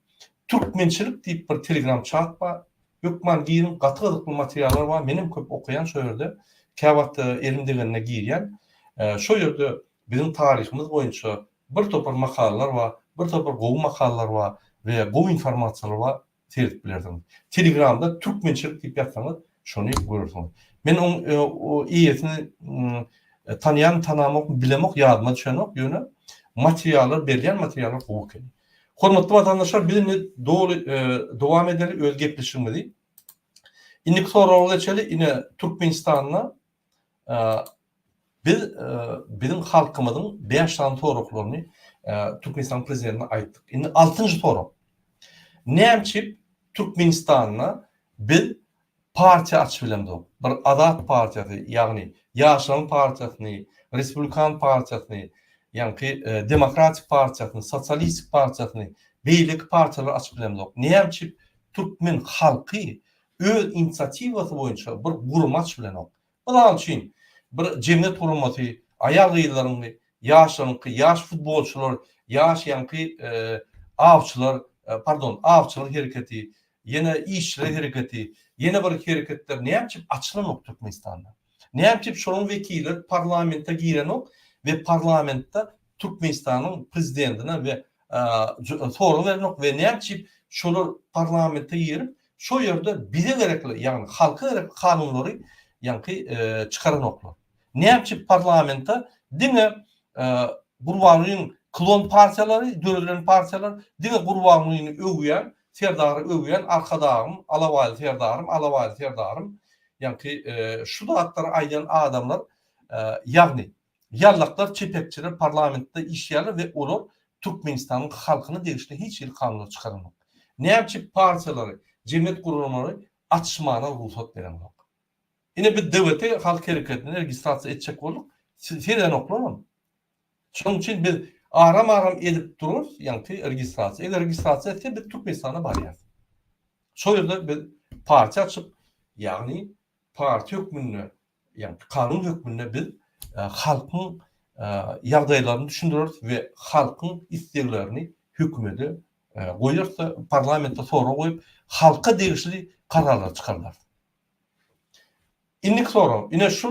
Türkmençilik diýip bir Telegram chat bar. Hökman giýirin gaty-gaty materiallar bar. Menim köp okuyan şo ýerde käwat elimdegenine giýýän. Şo ýerde bizim taryhymyz boýunça bir topar makalalar bar, bir topar gowy makalalar bar we gowy informasiýalar bar terip bilerdim. Telegramda Türkmençilik diýip ýatsaňyz şonu görürsiňiz. Men o iýesini tanıyan tanamok bilemok ýadyma düşenok ýöne materiallar berýän materiallar gowy kelýär. Hormatly vatandaşlar, bizimle dowam edeli öz gepleşigimizi. Indi soragy geçeli ine Türkmenistanyna bizim halkymyzyň 5 tane soraklaryny Türkmenistan prezidentine aýtdyk. Indi 6-njy sorak. Näçip Türkmenistanyna biz partiýa açyp bilemdik. Bir Azat partiýasy, ýagny Ýaşaryň partiýasyny, Respublikan partiýasyny, ýa-ni Demokratik partiýasyny, Sosialistik partiýasyny, beýlik partiýalar açyp bilemdik. Näçip Türkmen halky öz inisiatiwasy boýunça bir gurum açyp bilemdik. Bular üçin bir jemgyýet gurulmasy, aýal gyýlaryny, ýaş futbolçular, ýaş awçylar hereketi, ýene işçiler hereketi, ýene bir hereketler näçip açylanok Türkmenistanda. Näçip şonuň wekilleri parlamentde girenok ve parlamentda Türkmenistanyň prezidentine we soragy berenok we näçip şolar parlamentde girip şo ýerde bize gerekli, ýagny halka gerekli kanunlary çykaranoklar. Näçip parlamentda diňe Gurbanulyň klon partiýalary, döwletlerin partiýalary diňe Gurbanulyny öwýän, Serdary öwýän arkadaşym, alawaly Serdarym, şu zatlara aýdan adamlar, ýagny ýallaklar, çepekçiler parlamentde işýärler we olar Türkmenistanyň halkyny degişli hiç bir kanun çykaranok. Näçip partiýalary, jemgyýet gurulmary açmagyna ruhsat berenok. Ine bir döwlete halk hereketine registrasiýa etjek bolduk. Sizden oklanam. Şoň üçin biz aram edip dururuz, registrasiýa. Eger registrasiýa etse biz Türkmenistana barýar. Şo ýerde biz partiýa açyp, ýagny partiýa hökmüne, kanun hökmüne biz halkyň ýagdaýlaryny düşündirýärys we halkyň isteklerini hökümete goýarsa, parlamentde sora goýup, halka degişli kararlar çykarlar. Indik soru. Ine şu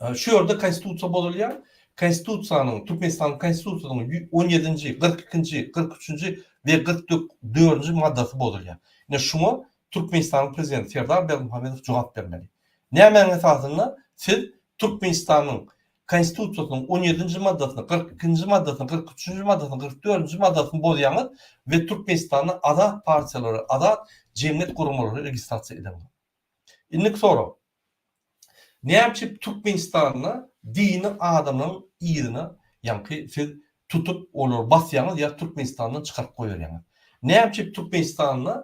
ýerde konstitusiýa bolýar. Konstitusiýanyň, Türkmenistan konstitusiýasynyň 17-nji, 42-nji, 43-nji we 44-nji maddasy bolýar. Ine şuňa Türkmenistanyň prezidenti Serdar Berdimuhamedow jogap bermeli. Näme esasynda siz Türkmenistanyň konstitusiýasynyň 17-nji maddasyny, 42-nji maddasyny, 43-nji maddasyny, 44-nji maddasyny bolýaňyz we Türkmenistanyň azat partiýalary, azat jemgyýet gurulmalary registrasiýa edilýär. Indik soru. Näçip Türkmenistanyň dini adamyň ýerine, siz tutup olar basýaňyz ýa Türkmenistanyň çykaryp goýarýaňyz. Näçip Türkmenistanyň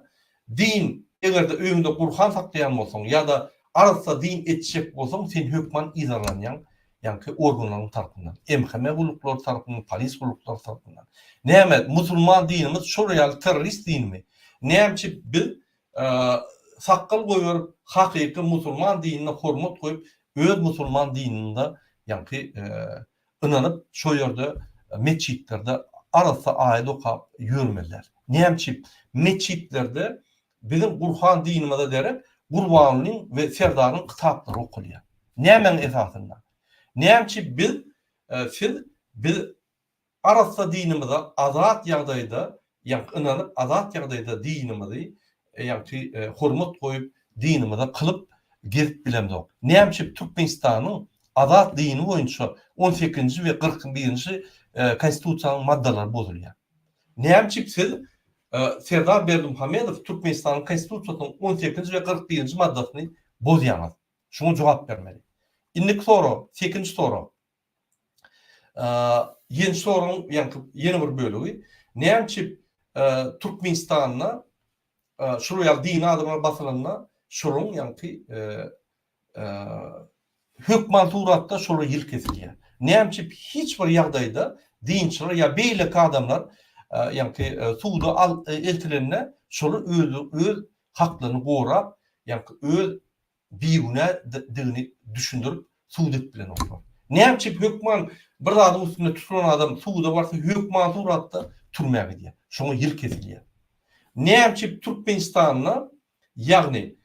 din egerde öňünde Gurhan saklayan bolsaň ýa-da arasda din etjek bolsaň sen hökman izalanýan, organlaryň tarapyndan, emheme guluklar tarapyndan, polis guluklar tarapyndan. Näme musulman dinimiz şo real terörist dinmi? Näçip biz sakkal goýar, hakyky musulman dinine hormat goýup, öz musulman dininde ynanyp şo ýerde meçitlerde arasda aýat okap ýürmeliler. Näçip meçitlerde bizim Gurhan dinimizde derek Gurbanulyň we Serdaryň kitaplary okulýar. Näme esasynda? Näçip biz arasda dinimizde azat ýagdaýda, ynanyp azat ýagdaýda dinimizi hormat goýup dinimize kılıp gezip bilemdik. Näçe Türkmenistanyň azat dini boýunça 18-nji we 41-nji konstitusiýanyň maddalary bozulýar. Näçe siz Serdar Berdimuhamedow Türkmenistanyň konstitusiýasynyň 18-nji we 41-nji maddasyny bozýar. Şuňa jogap bermeli. Indik soru, 8-nji soru. Yeni sorun, yeni bir bölügi. Näçe Türkmenistanyna şuraya dini adamlar basılanına şurun hükman suratda şuru yıl kesilýär. Näçe hiç bir ýagdaýda dinçiler ya beýleki adamlar suuda eltilerine şuru öz haklaryny gorap, öz biýüne dilini düşündirip suudet bilen oklar. Näçe hükman bir adam üstünde tutulan adam suuda barsa hükman suratda türmäge diýär. Şoňa yıl kesilýär. Näçe Türkmenistanyna ýagny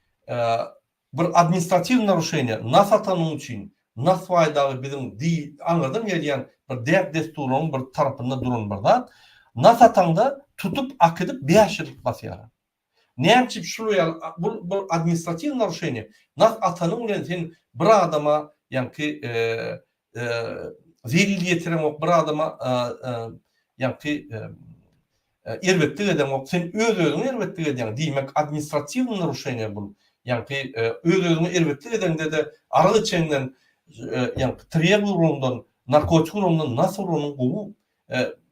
bir administrativ naruşeýne nas atanyň üçin nas faýdaly bizim anladym ýa-da bir dert desturunyň bir tarapynda duran birden nas atanda tutup akydyp 5 ýyl basýar. Näçe bu administrativ naruşeýne nas atanyň bilen sen bir adama zerili ýetiren bir adama elbetde edem sen öz-özüňi elbetde edýän diýmek administrativ naruşeýne bu. Öz-özüňi elbetde edende de araly çenden triýer urundan, narkotik urundan nasıl urunun gowy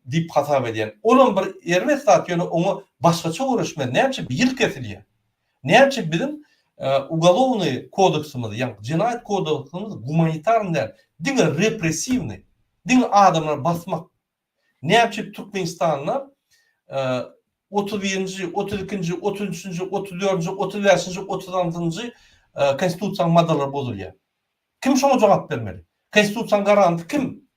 diýip hasap edýän. Olan bir erme statýony oňa başgaça uğraşmaýan. Näçe bir ýyl kesilýär. Näçe bizim ugolovny kodeksimiz, cinayet kodeksimiz humanitarny, diňe repressivny, diňe adamlar basmak. Näçe Türkmenistanyna 31-nji, 32-nji, 33-nji, 34-nji, 35-nji, 36-njy konstitusiýanyň maddalary bozulýar. Kim şoňa jogap bermeli? Konstitusiýanyň garanty kim?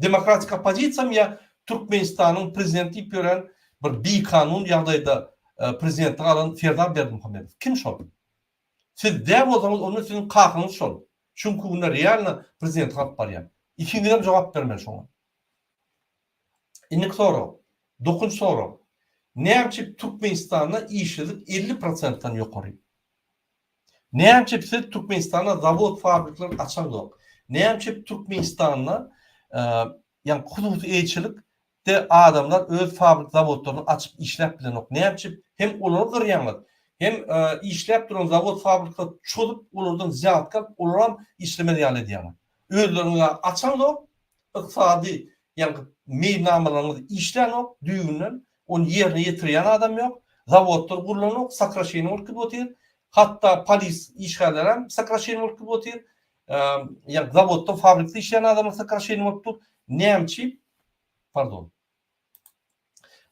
Demokratik opozisiýa ýa Türkmenistanyň prezidenti diýip gören bir bi kanun ýagdaýda prezidentlik alan Serdar Berdimuhamedow. Kim şol? Siz däp bolsaňyz onu sizin kakyňyz şol. Çünki unda realny prezident alyp barýar. Ikiňizem jogap bermeli şoňa. Indik soru. 9-njy soru. Näçe Türkmenistanyna işçilik 50%-dan ýokary? Näçe siz Türkmenistanyna zavod fabrikler açandyk? Näçe Türkmenistanyna hususy eýçilik de adamlar öz fabrik zawodlaryny açyp işläp bilenok? Näçe hem olary gyrýanlar, hem işläp duran zavod fabrikler çolup olardan ziyat kalıp olaram işleme edýärler. Özlerini açandyk, ykysady meýnamalaryny işlänok, düýünden onu yerine ýetirýän adam ýok. Zawodlar gurulanok, sakraşyny bolup gitýär. Hatta polis işgärler hem sakraşyny bolup gitýär. Zawodda fabrikde işleýän adamlar sakraşyny bolup gitýär.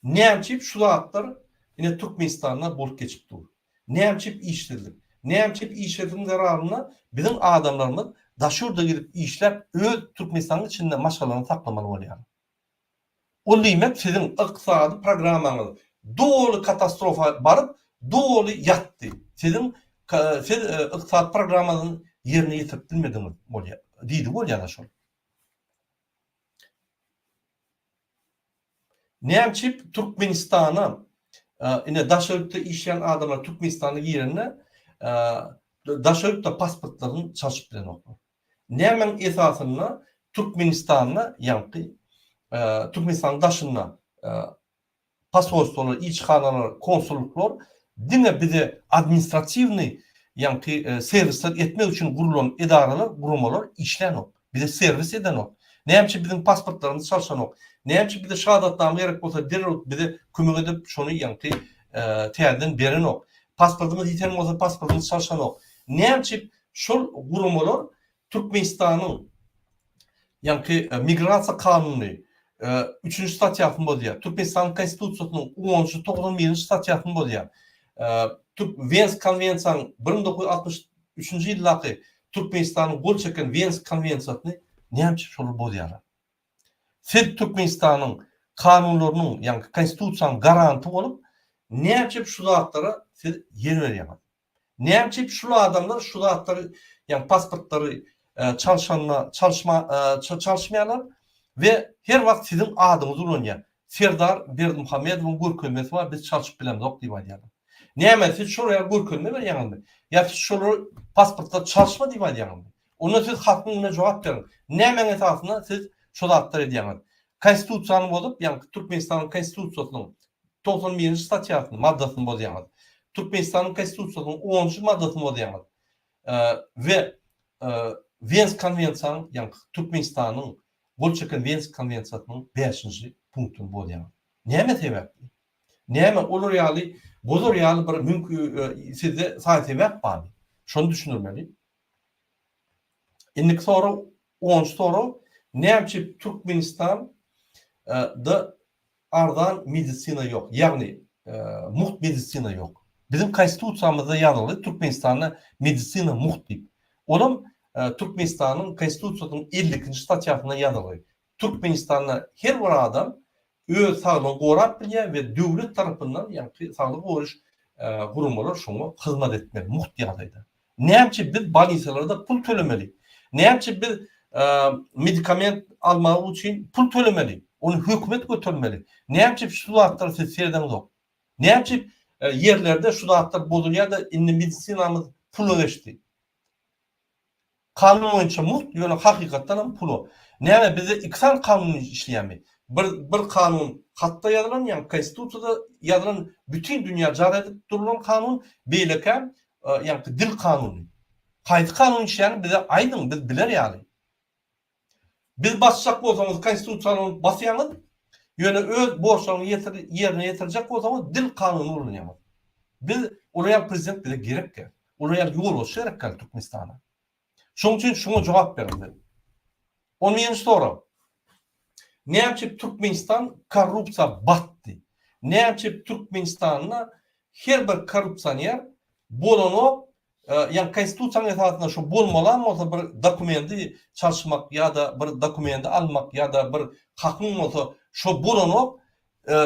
Näçe şu zatlar ine Türkmenistanyna bolup geçip dur. Näçe işledik. Näçe işlediň zararyna bizim adamlarymyz daşurda gidip işläp öz Türkmenistanyň içinde maşgalany saklamaly bolýar. O limet sizin ykysady programmaňyz dolu katastrofa barıp dolu ýatdy. Siz ykysady programmaňyzy ýerine ýetirip bilmediňiz bolýar. Diýdi bolýar şol. Näçe Türkmenistana ine daşarypda işleyen adamlar Türkmenistanyň ýerine daşarypda pasportlaryny çalyp bilen oklar. Nämen esasyna Türkmenistanyna Türkmenistan daşyna pasportlar, ilçhanalar, konsulluklar diňe bize administrativni servisler etmek üçin gurulan edaralar, gurulmalar işlenok. Bize servis edenok. Näçe bizim pasportlarymyz çalşanok. Näçe bize şahadatname gerek bolsa derhal bize kömek edip şonu täzeden berenok. Pasportymyz ýeten bolsa pasportymyz çalşanok. Näçe şol gurulmalar Türkmenistanyň migrasiýa kanuny 3-nji statýasyny bozýar. Türkmenistanyň konstitusiýasynyň 10-njy 91-nji statýasyny bozýar. Vens konwensiýasynyň 1963-nji ýyllaky Türkmenistanyň gol çeken Vens konwensiýasyny näçe şol bozýar. Siz Türkmenistanyň kanunlarynyň, konstitusiýanyň garanty bolup, näçe şu zatlara siz yer berýär. Näçe şu adamlar şu zatlary, pasportlary çalışmaýarlar ve her wagt sizin adyňyz ulanýar. Serdar Berdimuhamedowyň görkezmesi bar, biz çalyşyp bilemdik diýip aýdýarlar. Näme siz şuraya görkünme berýärmi? Ya siz şolu pasportda çalışma diýip aýdýarmy? Onda siz halkyňa jogap berin. Näme esasynda siz şol zatlar edýärmi? Konstitusiýany bolup, ýani Türkmenistanyň konstitusiýasynyň 91-nji statýasyny, maddasyny bozýarmy? Türkmenistanyň konstitusiýasynyň 10-njy maddasyny bozýarmy? Ve Viyens konvensiýasyny, ýani Türkmenistanyň Bolşa Viyens konvensiýasynyň 5-nji punktyny bozýarmy? Näme sebäpli? Näme olur ýaly bozor ýaly bir mümkin sizde sebäp barmy? Şonu düşünürmeli. Indi soru 10 soru näçe Türkmenistan da ardan medisina yok. Yani muht medisina yok. Bizim konstitusiýamyzda ýazyly Türkmenistanyň medisina muht diýip. Olam Türkmenistan'ın konstitusiýasynyň 50-nji statýasynda ýazyly. Türkmenistanda her bir adam öz saglygyny gorap bilýär we döwlet tarapyndan ýani saglyk goruş gurumlar şoňa hyzmat etmeli muht ýazyda. Näçe biz balnisalarda pul tölemeli. Näçe biz medikament almak üçin pul tölemeli. Onu hökümet götürmeli. Näçe şu zatlar seýerden zok. Näçe yerlerde şu zatlar bozulýar da indi medisinamyz pul geçdi. Kanun boýunça muht ýöne hakykatdan pul. Näme bize iksan kanuny işleýärmi? Bir kanun hatda ýazylan, ýani konstitusiýada ýazylan bütün dünýä jary edip durulan kanun beýleken ýani dil kanuny. Kaýdy kanun işleýän bize aýdym, biz biler ýaly. Biz bassak bolsaňyz konstitusiýany basýaňyz, ýöne öz borçlaryny ýerine ýetirjek bolsaňyz dil kanuny ulanýar. Biz uraya prezident bize gerekki. Uraya ýol bolşy gerekki Türkmenistana. Şoň üçin şoňa jogap berdi. 10-njy soru. Näçe Türkmenistan korrupsiýa batdy? Näçe Türkmenistanyň her bir korrupsiýaner bolany ýani konstitusiýanyň esasynda şu bolmalan bolsa bir dokumenti çalışmak ýa-da bir dokumenti almak ýa-da bir hakyň bolsa şu bolany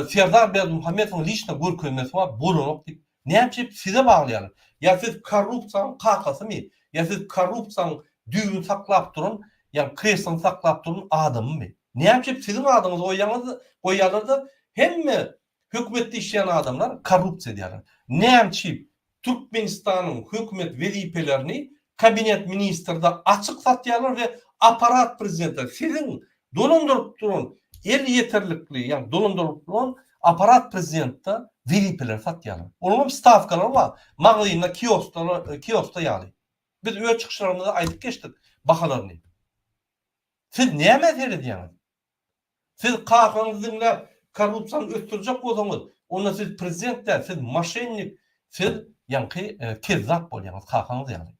Serdar Berdimuhammedowyň liçna görkezmesi we bolany diýip näçe size baglaýar. Ya siz korrupsiýanyň kakasy ya siz korrupsiýanyň düýbüni saklap durun, ýani kreslany saklap durun adammy? Näçe sizin adamyňyz oýýarlarda hemme hökümetde işleyen adamlar korrupsiýa edýärler. Näçe Türkmenistanyň hökümet wezipelerini kabinet ministrinde açyk satýarlar we aparat prezidenti sizin dolandyryp durun el ýeterlikli, ýani dolandyryp duran aparat prezidentde wezipeler satýarlar. Onuň stavkalar bar. Magazynda kioskda ýaly. Biz öz çykyşlarymyzda aýdyp geçdik bahalaryny. Siz näme edýäňiz? Siz kakanyňyzda korrupsiýany ötürjek bolsaňyz, onda siz prezidentler, siz moşennik, siz ýani kezzap bolýaňyz kakanyňyz ýaly.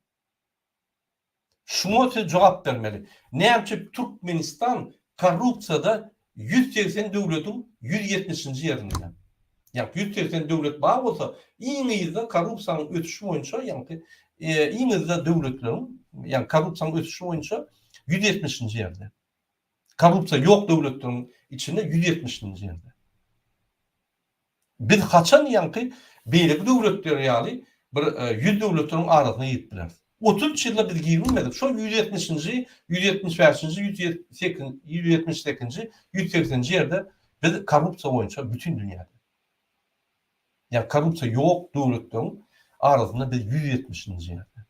Şuňa siz jogap bermeli. Näçe Türkmenistan korrupsiýada 180 döwletiň 170-nji ýerinde. Ýani 180 döwlet bar bolsa, iňizde korrupsiýanyň ötüşi boýunça ýani iňizde döwletleriň ýani korrupsiýanyň ötüşi boýunça 170-nji ýerde. Korrupsiýa ýok döwletleriň içinde 170-nji ýerde. Biz haçan ýani beýleki döwletler ýaly bir 100 döwletleriň arasyna ýetip biler. 30 ýylda biz girilmedik. Şo 170-nji, 175-nji, 178-nji, 180-nji ýerde biz korrupsiýa boýunça bütün dünýäde. Ýani korrupsiýa ýok döwletleriň arasynda biz 170-nji ýerde.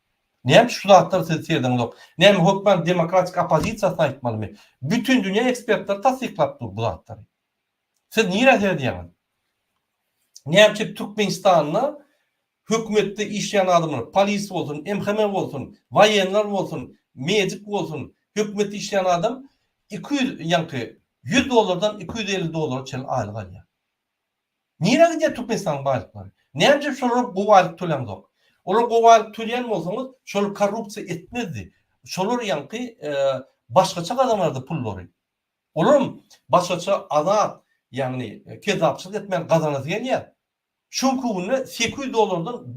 Näme şu zatlar siz ýerden zok? Näme hökümet demokratik opozisiýasyna aýtmalymy? Bütün dünýä ekspertler tasdiklap dur bu zatlary. Siz niýe edýäňiz? Näme Türkmenistanyň hökümetde işleyen adamlar, polis bolsun, MHM bolsun, wayenler bolsun, medik bolsun, hökümetde işleyen adam 200 ýani $100 $250 çel aýlyk alýar. Niýe gidýär Türkmenistan baýlyklary? Näme şolar bu aýlyk tölen zok? Olar bu aýlyk töleýän bolsaňyz, şol korrupsiýa etmezdi. Şolar ýani başgaça adamlarda pullary. Olar başgaça azat, ýani kezapçylyk etmän gazanasy ýa. Şunku günü $800'dan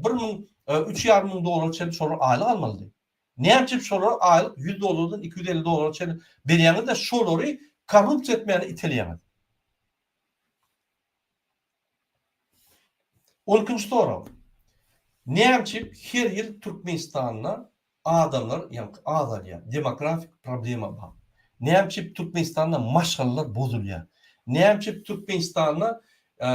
$3,500 çel şolar aýlyk almaly. Näçe şolar aýlyk $100'dan $250 çel berýäňiz de şolary korrupsiýa etmäni itelýäňiz. 12-nji soru. Näçe her ýyl Türkmenistanyň adamlar ýani azalýar, demografik problema bar. Näçe Türkmenistanda maşgallar bozulýar. Näçe Türkmenistanyň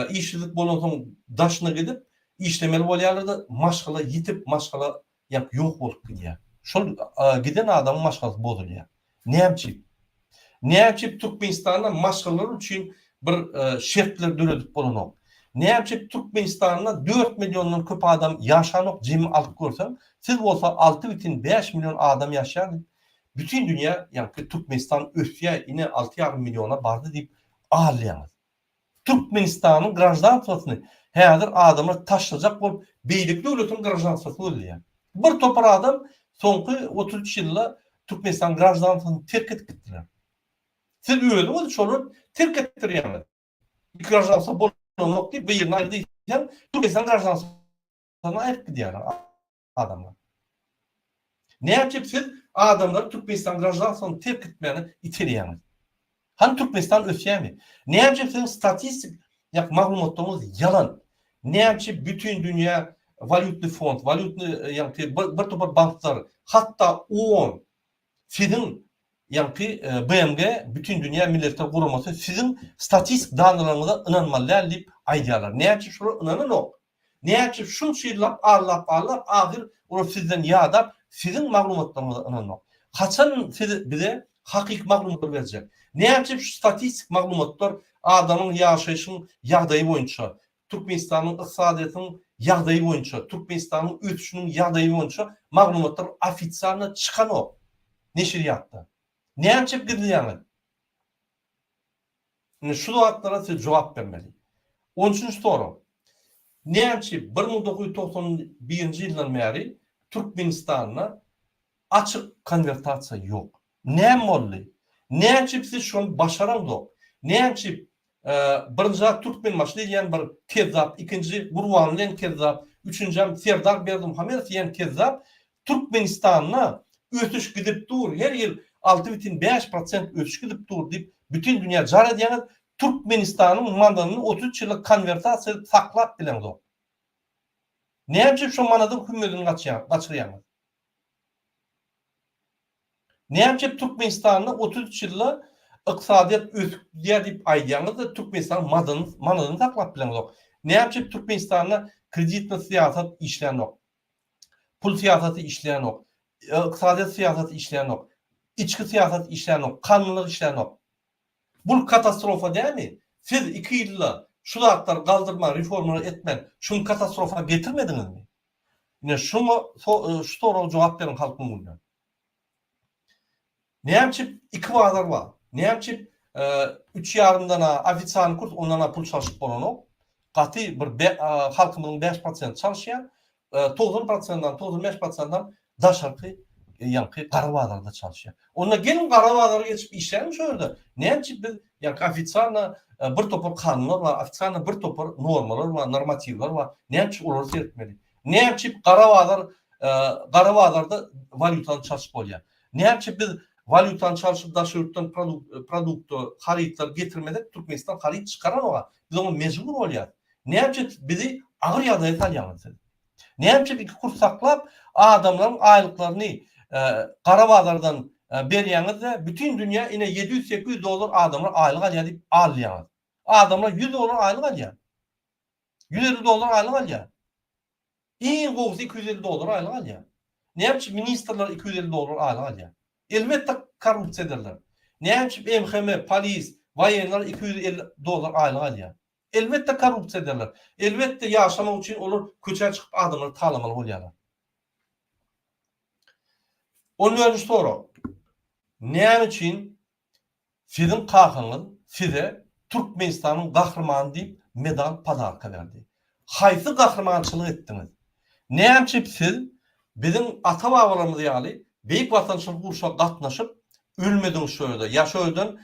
işçilik bolan daşyna gidip işlemeli bolýardy, maşgala yitip maşgala ýok bolup gidýär. Şol giden adamyň maşgalası bozulýar. Näçip Türkmenistanda maşgalalar üçin bir şertler döredip bolanok. Näçip Türkmenistanda 4 milyondan köp adam ýaşanok jemi alyp görsen, siz bolsa 6,5 milyon adam ýaşar. Bütün dünya Türkmenistan ösýär, ine 6,5 milyona bardy diýip ağlaýar. Türkmenistanyň grajdansasyny häzir adamlar taşlajak bolup beýlik döwletiň grajdansasy bolýar. Bir topar adam soňky 33 ýylda Türkmenistan grajdansasyny terk edip gitdiler. Siz öýle bolup şonu terk etdirýärler. Grajdansa bolanok diýip bir ýerine aýdýan Türkmenistan grajdansasyny aýdyp gidýärler adamlar. Näçip siz adamlar Türkmenistan grajdansasyny terk etmegini iterýärler. Han Türkmenistan ösýärmi? Näçip siz statistik maglumatlaryňyz yalan. Näçip bütün dünya valutly fond, bir topar banklar, hatta OON sizin BMG bütün dünya milletler guramasy sizin statistik danylaryňyza inanmalylar diýip aýdýarlar. Näçip şuna inananok? Näçip şunça ýyllap arlap ahir ol sizden ýadap sizin maglumatlaryňyza inanmak. Haçan siz bize hakyky maglumatlar berjek? Näçip şu statistik maglumatlar adamyň ýaşaýyşynyň ýagdaýy boýunça, Türkmenistanyň ykdysadyýatynyň ýagdaýy boýunça, Türkmenistanyň ötüşiniň ýagdaýy boýunça maglumatlar ofisialna çykanok neşriýatda. Näçip gidýärler? Şu wagtlara siz jogap bermeli. 13-nji soru. Näçip 1991-nji ýyldan bäri Türkmenistanda açyk konvertasiýa ýok. Näme boldy? Näçip siz şonu başaramdyk? Näçip birinji Türkmen maşlyýan bir kezzap, ikinji Gurbanlyň kezzap, üçünji Serdar Berdimuhammedow ýan kezzap Türkmenistanyna ötüş gidip dur. Her ýyl 6,5% ötüş gidip dur diýip bütün dünya jar edýär. Türkmenistanyň mandanyny 33 ýyllyk konvertasiýa saklap bilendir. Näçip şu manadan hükümetini gaçyrýar? Näçip Türkmenistanyň 33 ýylda ykdysadyýat ösüpdiýär diýip aýdýanlar, Türkmenistan manadyny saklap bilendir. Näçip Türkmenistanyň kreditli siýasat işlenok, pul siýasaty işlenok, ykdysadyýat siýasaty işlenok, içki siýasat işlenok, kanunlar işlenok. Bu katastrofa dälmi? Siz 2 ýylda şu zatlar galdyrma, reformalar etmen, şunu katastrofa getirmediňizmi? Ine şu soraga jogap beriň halkyň gününe. Näçip 2 bazar bar? Näçip 3,5 ofisialny kurs, ondan pul çalyşyp bolanok? Gaty bir halkymyzyň 5% çalyşýar, 90%dan 95%dan daşarky Qara bazarda çalyşýar. Onda gelin Qara bazara geçip işlerim şu ýerde. Näçip biz ofisialny bir topar kanunlar bar, ofisialny bir topar normalar bar, normativler bar. Näçip olary sertmeli? Näçip Qara bazarda valutany çalyşyp bolýar? Näçip biz valutany çalyşyp daşyrtdan produkty, harytlar getirmedek Türkmenistan haryt çykaran oga. Biz onu mejbur bolýar. Näçip bizi agyr ýagdaýa salýarlar. Näçip 2 kurs saklap adamlaryň aýlyklaryny Qara bazardan berýäňizde bütün dünya ine $700-800 adamlar aýlyk alýar diýip alýar. Adamlar $100 aýlyk alýar. $150 aýlyk alýar. Iň gowsy $250 aýlyk alýar. Näçip ministrler $250 aýlyk alýar. Elbetde korrupsiýa ederler. Näçip MHM, polis, wayenler $250 aýlyk alýar. Elbetde korrupsiýa ederler. Elbetde ýaşamak üçin olar köçe çykyp adamlar talamaly bolýarlar. 10-njy soru. Näme üçin sizin kahyňyz size Türkmenistanyň gahrymany diýip medal padarka berdi? Haýsy gahrymanyçylyk etdiňiz? Näme üçin siz bizim ata-babalarymyz ýaly beýik watançylyk uruşa gatnaşyp ölmediňiz şu ýerde? Ýaşaýdan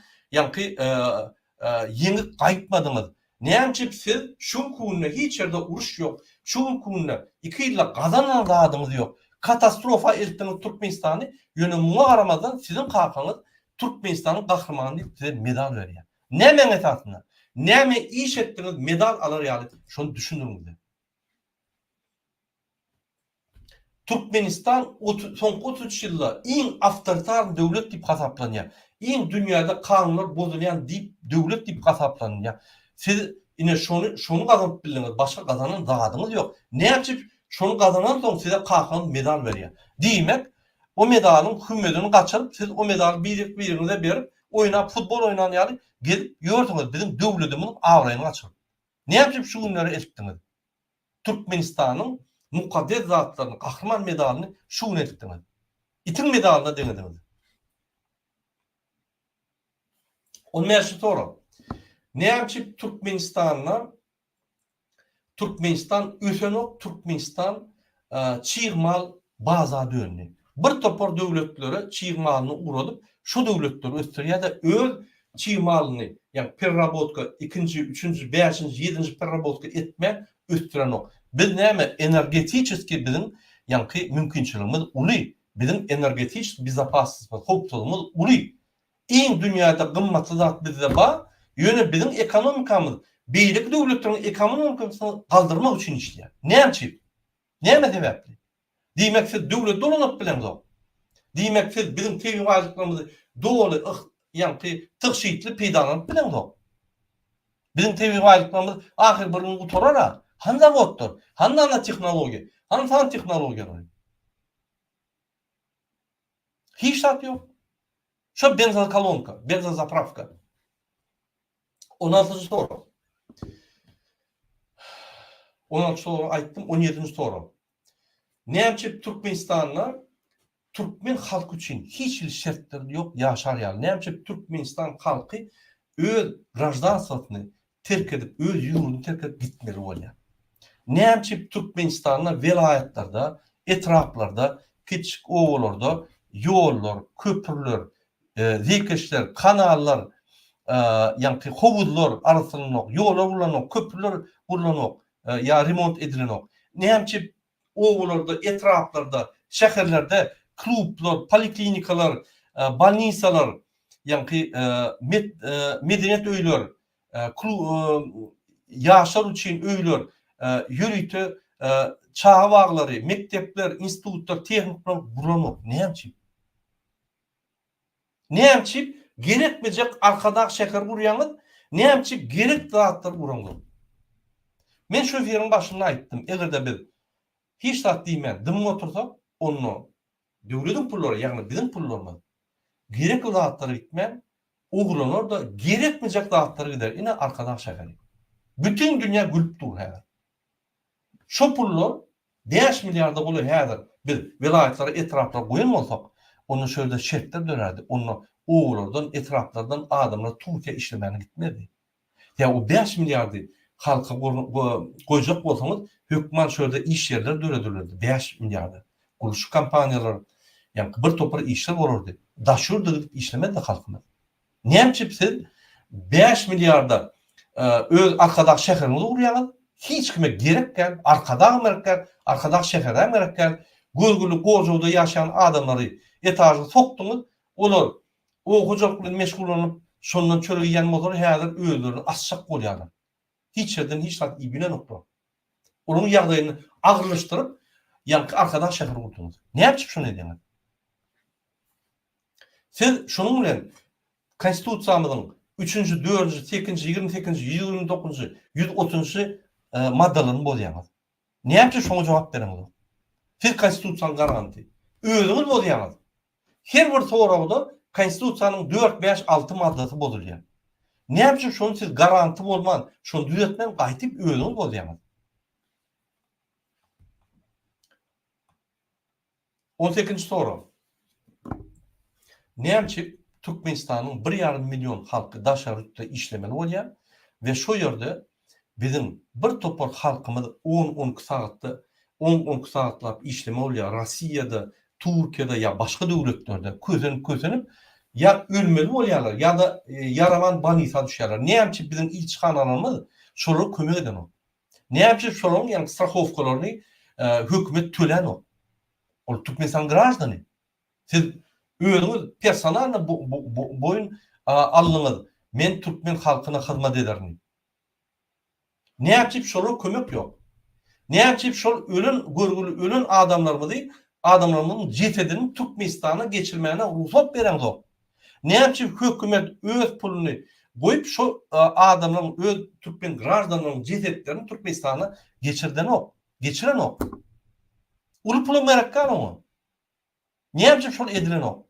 ýeňip gaýtmadyňyz? Näme üçin siz şu günde hiç ýerde uruş ýok, şu günde 2 ýylda gazanan adyňyz ýok. Katastrofa eltiniz Türkmenistany ýöne muňa garamadan sizin kahyňyz Türkmenistanyň gahrymany diýip size medal berýär. Näme esasynda? Näme iş etdiňiz medal alar ýaly? Şonu düşündiňiz. Türkmenistan soňky 33 ýylda iň awtoritar döwlet diýip hasaplanýar. Iň dünýäde kanunlar bozulýan diýip döwlet diýip hasaplanýar. Siz yine şonu kazanıp bildiğiniz, başka kazanan dağıdınız yok. Ne yapıp şonu kazanan son size kalkan medal veriyor. Demek o medalın hümmetini kaçırıp siz o medalı birinize berip oyna futbol oynayan yani gelip yordunuz bizim devletimin avrayını açırıp. Ne yapıp şu günleri etktiniz? Türkmenistan'ın mukaddes zatlarını, kahraman medalını şu gün etktiniz. İtin medalına denediniz. Onun mersi soru. Ne yapıp Türkmenistan ösenok Türkmenistan çiğmal baza dönüyor. Bir topar devletlere çiğmalını uğradıp şu devletleri östürüyor da öz çiğmalını yani perrabotka 2. 3. 5. 7. perrabotka etme östüren o. Biz neyme energetik bizim yani mümkünçülüğümüz uli. Bizim energetik bizapasızlığımız, hoptolumuz uli. En dünyada kımmatlı zat bizde var. Yöne bizim ekonomikamız beylik devletlerin ekonomikasını kaldırmak için işliyor. Ne yapayım? Ne sebepli? Demek ki devlet dolanıp bilen o. Demek ki bizim TV varlıklarımızı doğru yani tıkşitli peydalanıp bilen o. Bizim TV varlıklarımız ahir birinin kuturara hangi bottur? Hangi teknoloji? Hangi teknoloji var? Hiç şart yok. Şu benzokolonka, benzozapravka. 16. soru. 16 soru aytdım, 17. soru. Ne yapıp Türkmenistan'la Türkmen halkı için hiç bir şartları yok yaşar yani. Ne yapıp Türkmenistan halkı öz gражданствосını terk edip, öz yurdunu terk edip gitmeli oluyor. Ne yapıp Türkmenistan'la velayetlerde, etraflarda, küçük ovalarda yollar, köprüler, zikeşler, kanallar, yani hovuzlar arasında yollar ulanok, köprüler ulanok, ya remont edilenok. Ne yapıp ovalarda, etraflarda, şehirlerde klublar, poliklinikalar, balnisalar, yani medeniyet öyler, yaşar için öyler, yürütü, çağ bağları, mektepler, institutlar, teknikler bulanok. Ne yapıp? Ne yapıp? Gerekmeyecek arkadaş şeker buryanız, ne yapıp? Gerek dağıtlar buranız. Ben şu yerin başında aytdım. Eğer de biz hiç saat deymen, dımma otursak, onu devletin pulları, yani bizim pullarımız gerek dağıtları gitmen, oğlanlar da gerekmeyecek dağıtları gider. Yine arkadaş şekeri. Bütün dünya gülüp dur her. Şu pullar 5 milyarda bulu her. Bir vilayetlere etraflara koyun olsak, onun şöyle şertler dönerdi. Onu oğullardan, etraflardan adamlar Türkiye işlemeye gitmedi. Ya o 5 milyardı halka koyacak olsanız hükümet şöyle iş yerleri döredilirdi. 5 milyarda. Kuruluş kampanyalar yani bir topar işler olurdu. Daşırdı işlemedi de halkına. Ne yapıp siz 5 milyarda öz arkadaş şehrinizi uğrayalım. Hiç kime gerekken arkadaş şehirden gerekken Gölgülü Gozo'da yaşayan adamları etajı soktunuz. Onlar o hocalıkla meşgul olup sonundan çöre yiyen motoru herhalde öldürün, asacak oluyorlar. Hiç yerden hiç saat ibine nokta. Onun yağdayını ağırlaştırıp yankı arkadaş şehir oldunuz. Ne yapıp şunu edemez? Siz şunun bilen konstitutsiyamızın 3. 4. 8. 28. 29. 130. Maddalarını bozayanız. Ne yapıp şuna cevap veremez? Siz konstitusiyanın garanti. Özünüz bozayanız. Her bir soruda konstitusiyanın 4, 5, 6 maddası bozuluyor. Ne yapıp şunu siz garanti olman, şunu düzeltmen qaytip özünüz bozayanız. 18. soru. Ne yapıp Türkmenistan'ın 1,5 milyon halkı daşarıda işlemeli oluyor ve şu yerde bizim bir topar halkımız 10-12 saatlap işleme oluyor. Rossiyada, Türkiye'de ya başka devletlerde közenip ya ölmeli oluyorlar ya da yaraman banisa düşerler. Ne yapıp bizim ilçihanlarımız şoları kömek eden o. Ne yapıp şoların yani strahowkalarını hükümet tölen o. O Türkmenistan gраждане. Siz özünüz personalna boyun alınız. Men Türkmen halkına hizmet ederim. Ne yapıp şolara kömek yok. Ne yapıp şol ölün adamlarımızın cesedinin Türkmenistan'a geçirmeyene ruhsat veren yok. Ne yapıp hükümet öz pulunu goýup şu adamlaryň öz türkmen grajdanlaryň jesetlerini Türkmenistana geçiren ok. Uly pula merakkan o. Näme şol edilen ok?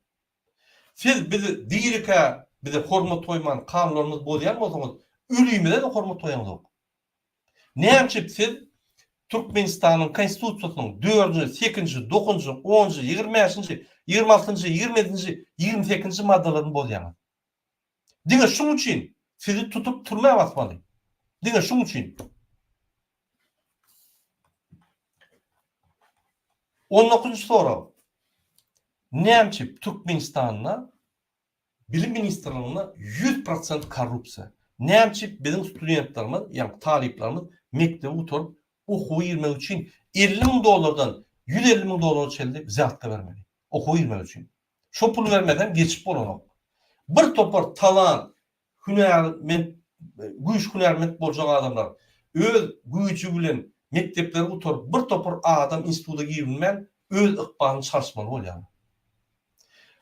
Siz bizi diýilike bize hormat toyman kanunlarymyz bolýan bolsaňyz, ülüýmede de hormat toýaňyz ok. Näme siz Türkmenistanyň konstitusiýasynyň 4-nji, 8-nji, 9-njy, 10-njy, 25-nji, 26-njy, 27-nji, 28-nji maddalaryny bolýaňyz. Diňe şuň üçin sizi tutup turmaya basmaly. Diňe şuň üçin. 19-njy soraw. Näme Türkmenistanyna bilim ministrligine 100% korrupsiýa. Näme bizim studentlarymyz, ýa-ni taliplerimiz mektebe oturup okuw girmek üçin $50.000 $150.000 çeldi zatka bermeli. Okuw girmek üçin. Şo pul vermeden geçip bolanok. Bir topar talan, hünärment, güýç hünärment boljak adamlar öz güýçi bilen mektepleri oturup bir topar adam instituta girilmän öz ykbalyny çarşmaly bolýar.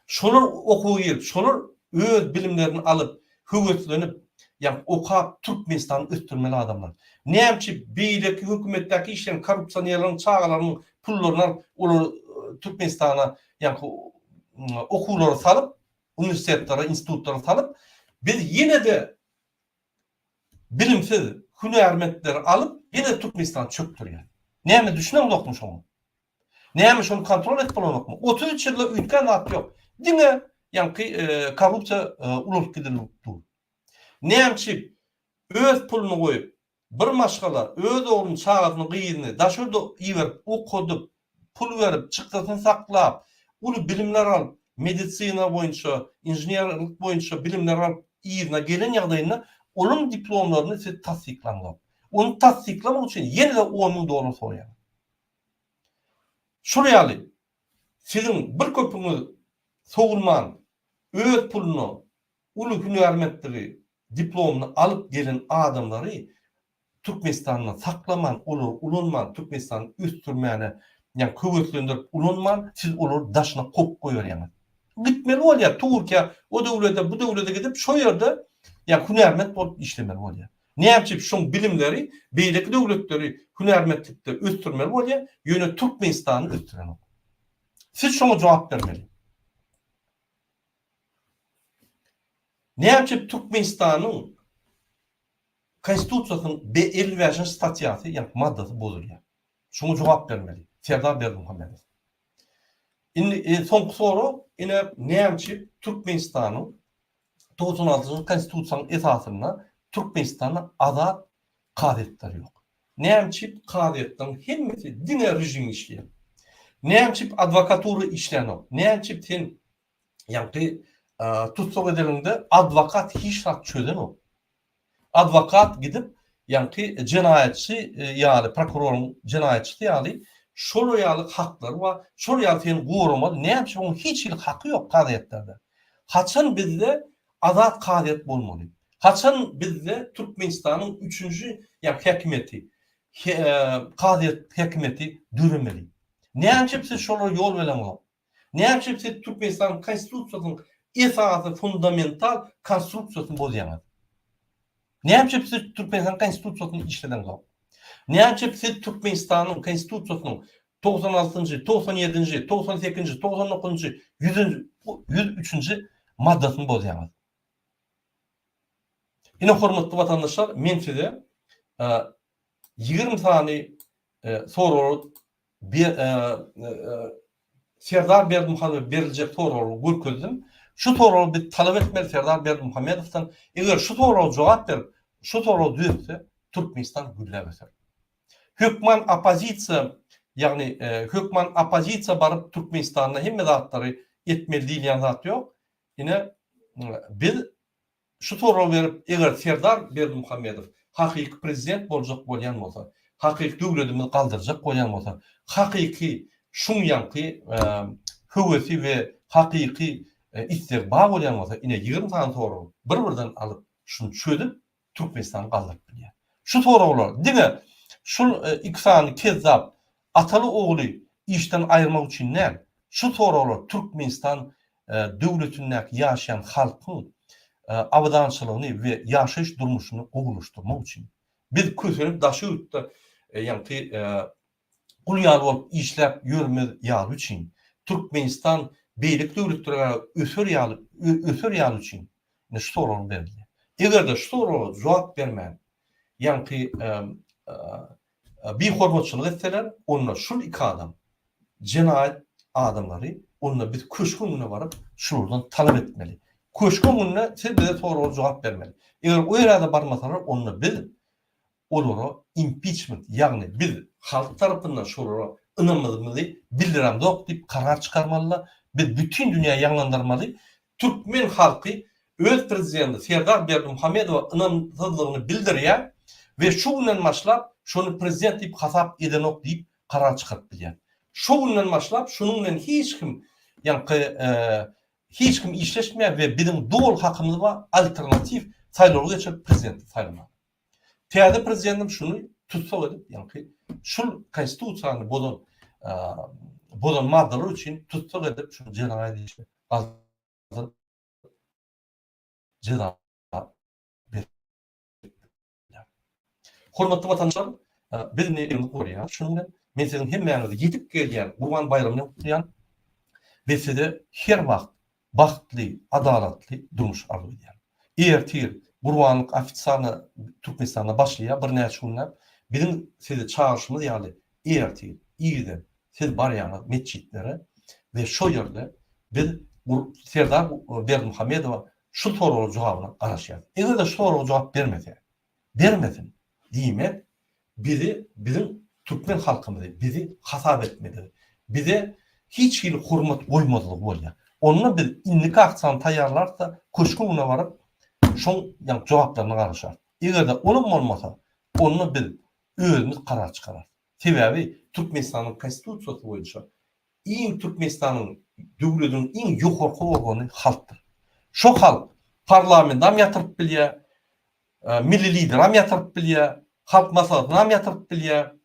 Şolar okuw girip, şolar öz bilimlerini alıp, höwetlenip, ýa okap Türkmenistany ötürmeli adamlar. Näme beýleki hökümetdäki işlerin korrupsiýanylaryň çağalaryň pullaryny olar Türkmenistana ýa okuwlara salyp, universitetlere, institutlara salyp, biz ýene de bilimsiz hünärmentleri alıp ýene Türkmenistan çöktürýär. Näme düşüneň dokmuş şonu? Näme şonu kontrol edip bolanokmy? 33 ýylda üýtgen zat ýok. Diňe ýa-ni korrupsiýa ulup gidilipdir. Näme öz pulunu goýup, bir maşgala öz oglunyň çagatyny gyýyny daşurda iýerip, okudyp, pul berip, çykdysyny saklap, uly bilimler alyp, medisina boýunça, inženerlik boýunça bilimler alyp iýerine gelen ýagdaýynda onun diplomlaryny siz tasdiklaňlar. Onu tasdiklamak üçin ýene de $10.000 soraýar. Şurýaly sizin bir köpüňiz sogulman öz pulunu, uly hünärmentleri, diplomunu alıp gelen adamlary Türkmenistanyna saklaman, ulanman, Türkmenistanyny üstürmäne, ýa köwetlendirip ulanman, siz olar daşyna kop goýarýaňyz. Gitmeli bolýar Türkiýe, o döwlete, bu döwlete gidip şo ýerde ýa hünärment bolup işlemeli bolýar. Näme şoň bilimleri, beýleki döwletleri hünärmentlikde östürmeli bolýar, ýöne Türkmenistany östüren. Siz şoňa jogap bermeli. Näme Türkmenistanyň konstitusiýasynyň 55-nji statýasy ýa maddasy bozulýar. Şoňa jogap bermeli. Serdar Berdimuhammedow. Indi soňky soru ine näme Türkmenistanyň 96-njy konstitusiýanyň esasyna Türkmenistana azat kadetleri ýok. Näme kadetleriň hemmesi dine rejimi işleýär. Näme advokatura işleýär. Näme sen ýa-ni tutsak edilende advokat hiç rak çözen o. Advokat gidip ýa-ni jenayetçi ýa-ni prokurorun jenayetçi ýa-ni şol ýaly haklary we şol ýaly sen goramaly. Näme şoň hiç haky ýok kadetlerde. Haçan bizde azat kadet bolmaly. Haçan bizde Türkmenistanyň 3-nji ýa häkimeti, kadet häkimeti düremeli. Näme siz şolara ýol beren? Näme siz Türkmenistanyň konstitusiýasynyň esasy fundamental konstruksiýasyny bozýaňyz? Näme siz Türkmenistanyň konstitusiýasyny işleden gap? Näme siz Türkmenistanyň konstitusiýasynyň 96-njy, 97-nji, 98-nji, 99-njy, 103-nji maddasyny bozýaňyz? Ine hormatly vatandaşlar, men size 20 sany soralar Serdar Berdimuhammedow beriljek soralar görkezdim. Şu soralar bir talep etmeli Serdar Berdimuhammedowdan. Eger şu soralar jogap berip, şu soralar düzelse Türkmenistan güllebeser. Hökman opozisiýa, ýagni hökman opozisiýa baryp Türkmenistanyna hemme zatlary etmeli diýilýän zat ýok. Ine biz şu soralar berip, eger Serdar Berdimuhammedow hakyky prezident boljak bolýan bolsa, hakyky döwletimizi galdyrjak bolýan bolsa, hakyky şuň ýanky höwesi we hakyky istigba bolýan bolsa, ine 20 sany soraw bir-birden alyp şunu çödüp Türkmenistany galdyryp bilýär. Şu sorawlar, diňe şu iki sany kezzap ataly ogly işden aýyrmak üçin näme? Şu sorawlar Türkmenistan döwletinde ýaşaýan halkyň awadançylygyny we ýaşaýyş durmuşyny gowuluşdurmak üçin biz kösörüp daşy ýurtda ýa-ni ul ýaly bolup işläp ýörmez ýaly üçin Türkmenistan beýlik döwletlerine ösür ýaly üçin şu soragyny berdi. Egerde şu soraga jogap bermän ýa-ni bir hormatçylyk etseler onda şul iki adam cinayet adamları onunla biz köşkününe varıp şuradan talep etmeli. Köşkününe siz bize soruğa cevap vermeli. Eğer o yerde barmasalar onunla biz onlara impeachment yani biz halk tarafından şurağa ınanmadığımızı bildiren yok deyip karar çıkarmalılar. Biz bütün dünyayı yanlandırmalı. Türkmen halkı öz prezidenti Serdar Berdimuhamedova ınanmadığını bildiriyor ve şu günden başlap şunu prezident deyip hasap eden yok deyip karar çıkartıp biliyor. Şu günden başlap şununla hiç kim hiç kim işleşmeyen ve bizim doğal hakkımız var alternatif sayıları geçip prezidenti sayılma. Teyade prezidentim şunu tutsak edip şu konstitusiyanı bozan maddeler için tutsak edip şunu cenayet işte ceza hormatly vatandaşlar birini elini koruyan şununla men sizin hemmäňizi ýetip gelýän Gurban bayramyny kutlaýan we size her wagt bahtly, adalatly durmuş arzu edýän. Ertir Gurbanlyk ofisialny Türkmenistanda başlaýar bir näçe günläp bizim size çağrışymyz ýaly ertir, ýygydan siz barýaňyz mesçitlere we şo ýerde biz Serdar Berdimuhamedova şu soragy jogabyna garaşýar. Eger şu soragy jogap bermesin diýmek bizim Türkmen halkymyzy bizi hasap etmedi. Bize hiç bir hurmat koymadylyk bolýar. Onunla biz inlik aksan taýýarlarsa köşküne barıp şoň ýa jogaplaryna garaşar. Egerde onuň bolmasa onunla biz özümüz karar çıkarar. Sebebi Türkmenistanyň konstitusiýasy boýunça Türkmenistanyň döwletiniň iň ýokarky organy halkdyr. Şo halk parlamentdan ýatyryp bilýär, milli lideram ýatyryp bilýär, halk maslahatyna ýatyryp bilýär,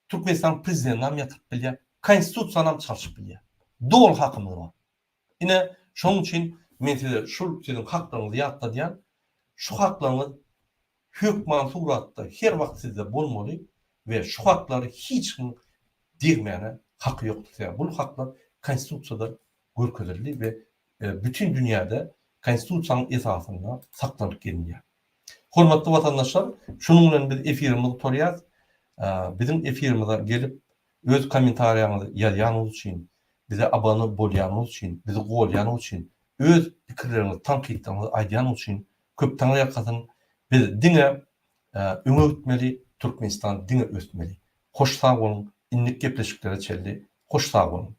Türkmenistan prezidentinden yatıp bilýär, konstitusiýanam çalyşyp bilýär. Doğal hakymyz var. Ine şoň üçin men size şu sizin haklaryňyzy ýatda diýen, şu haklaryňyz hökman suratda her wagt sizde bolmaly we şu haklary hiç kim dirmene haky ýokdur. Bu haklar konstitusiýada görkezildi we bütün dünýäde konstitusiýanyň esasynda saklanyp gelýär. Hormatly vatandaşlar, şunun bilen biz efirimizi torýar. Bizim efirimize gelip öz kommentariýaňyzy ýazýanyňyz üçin, bize abone bolýanyňyz üçin, bizi gowlaýanyňyz üçin, öz pikirleriňizi, tankytlaryňyzy aýdýanyňyz üçin köp taňa ýakatyn biz diňe öňe gitmeli, Türkmenistan diňe ösmeli. Hoş sag bolun, inlik gepleşiklere çeldi. Hoş sag bolun.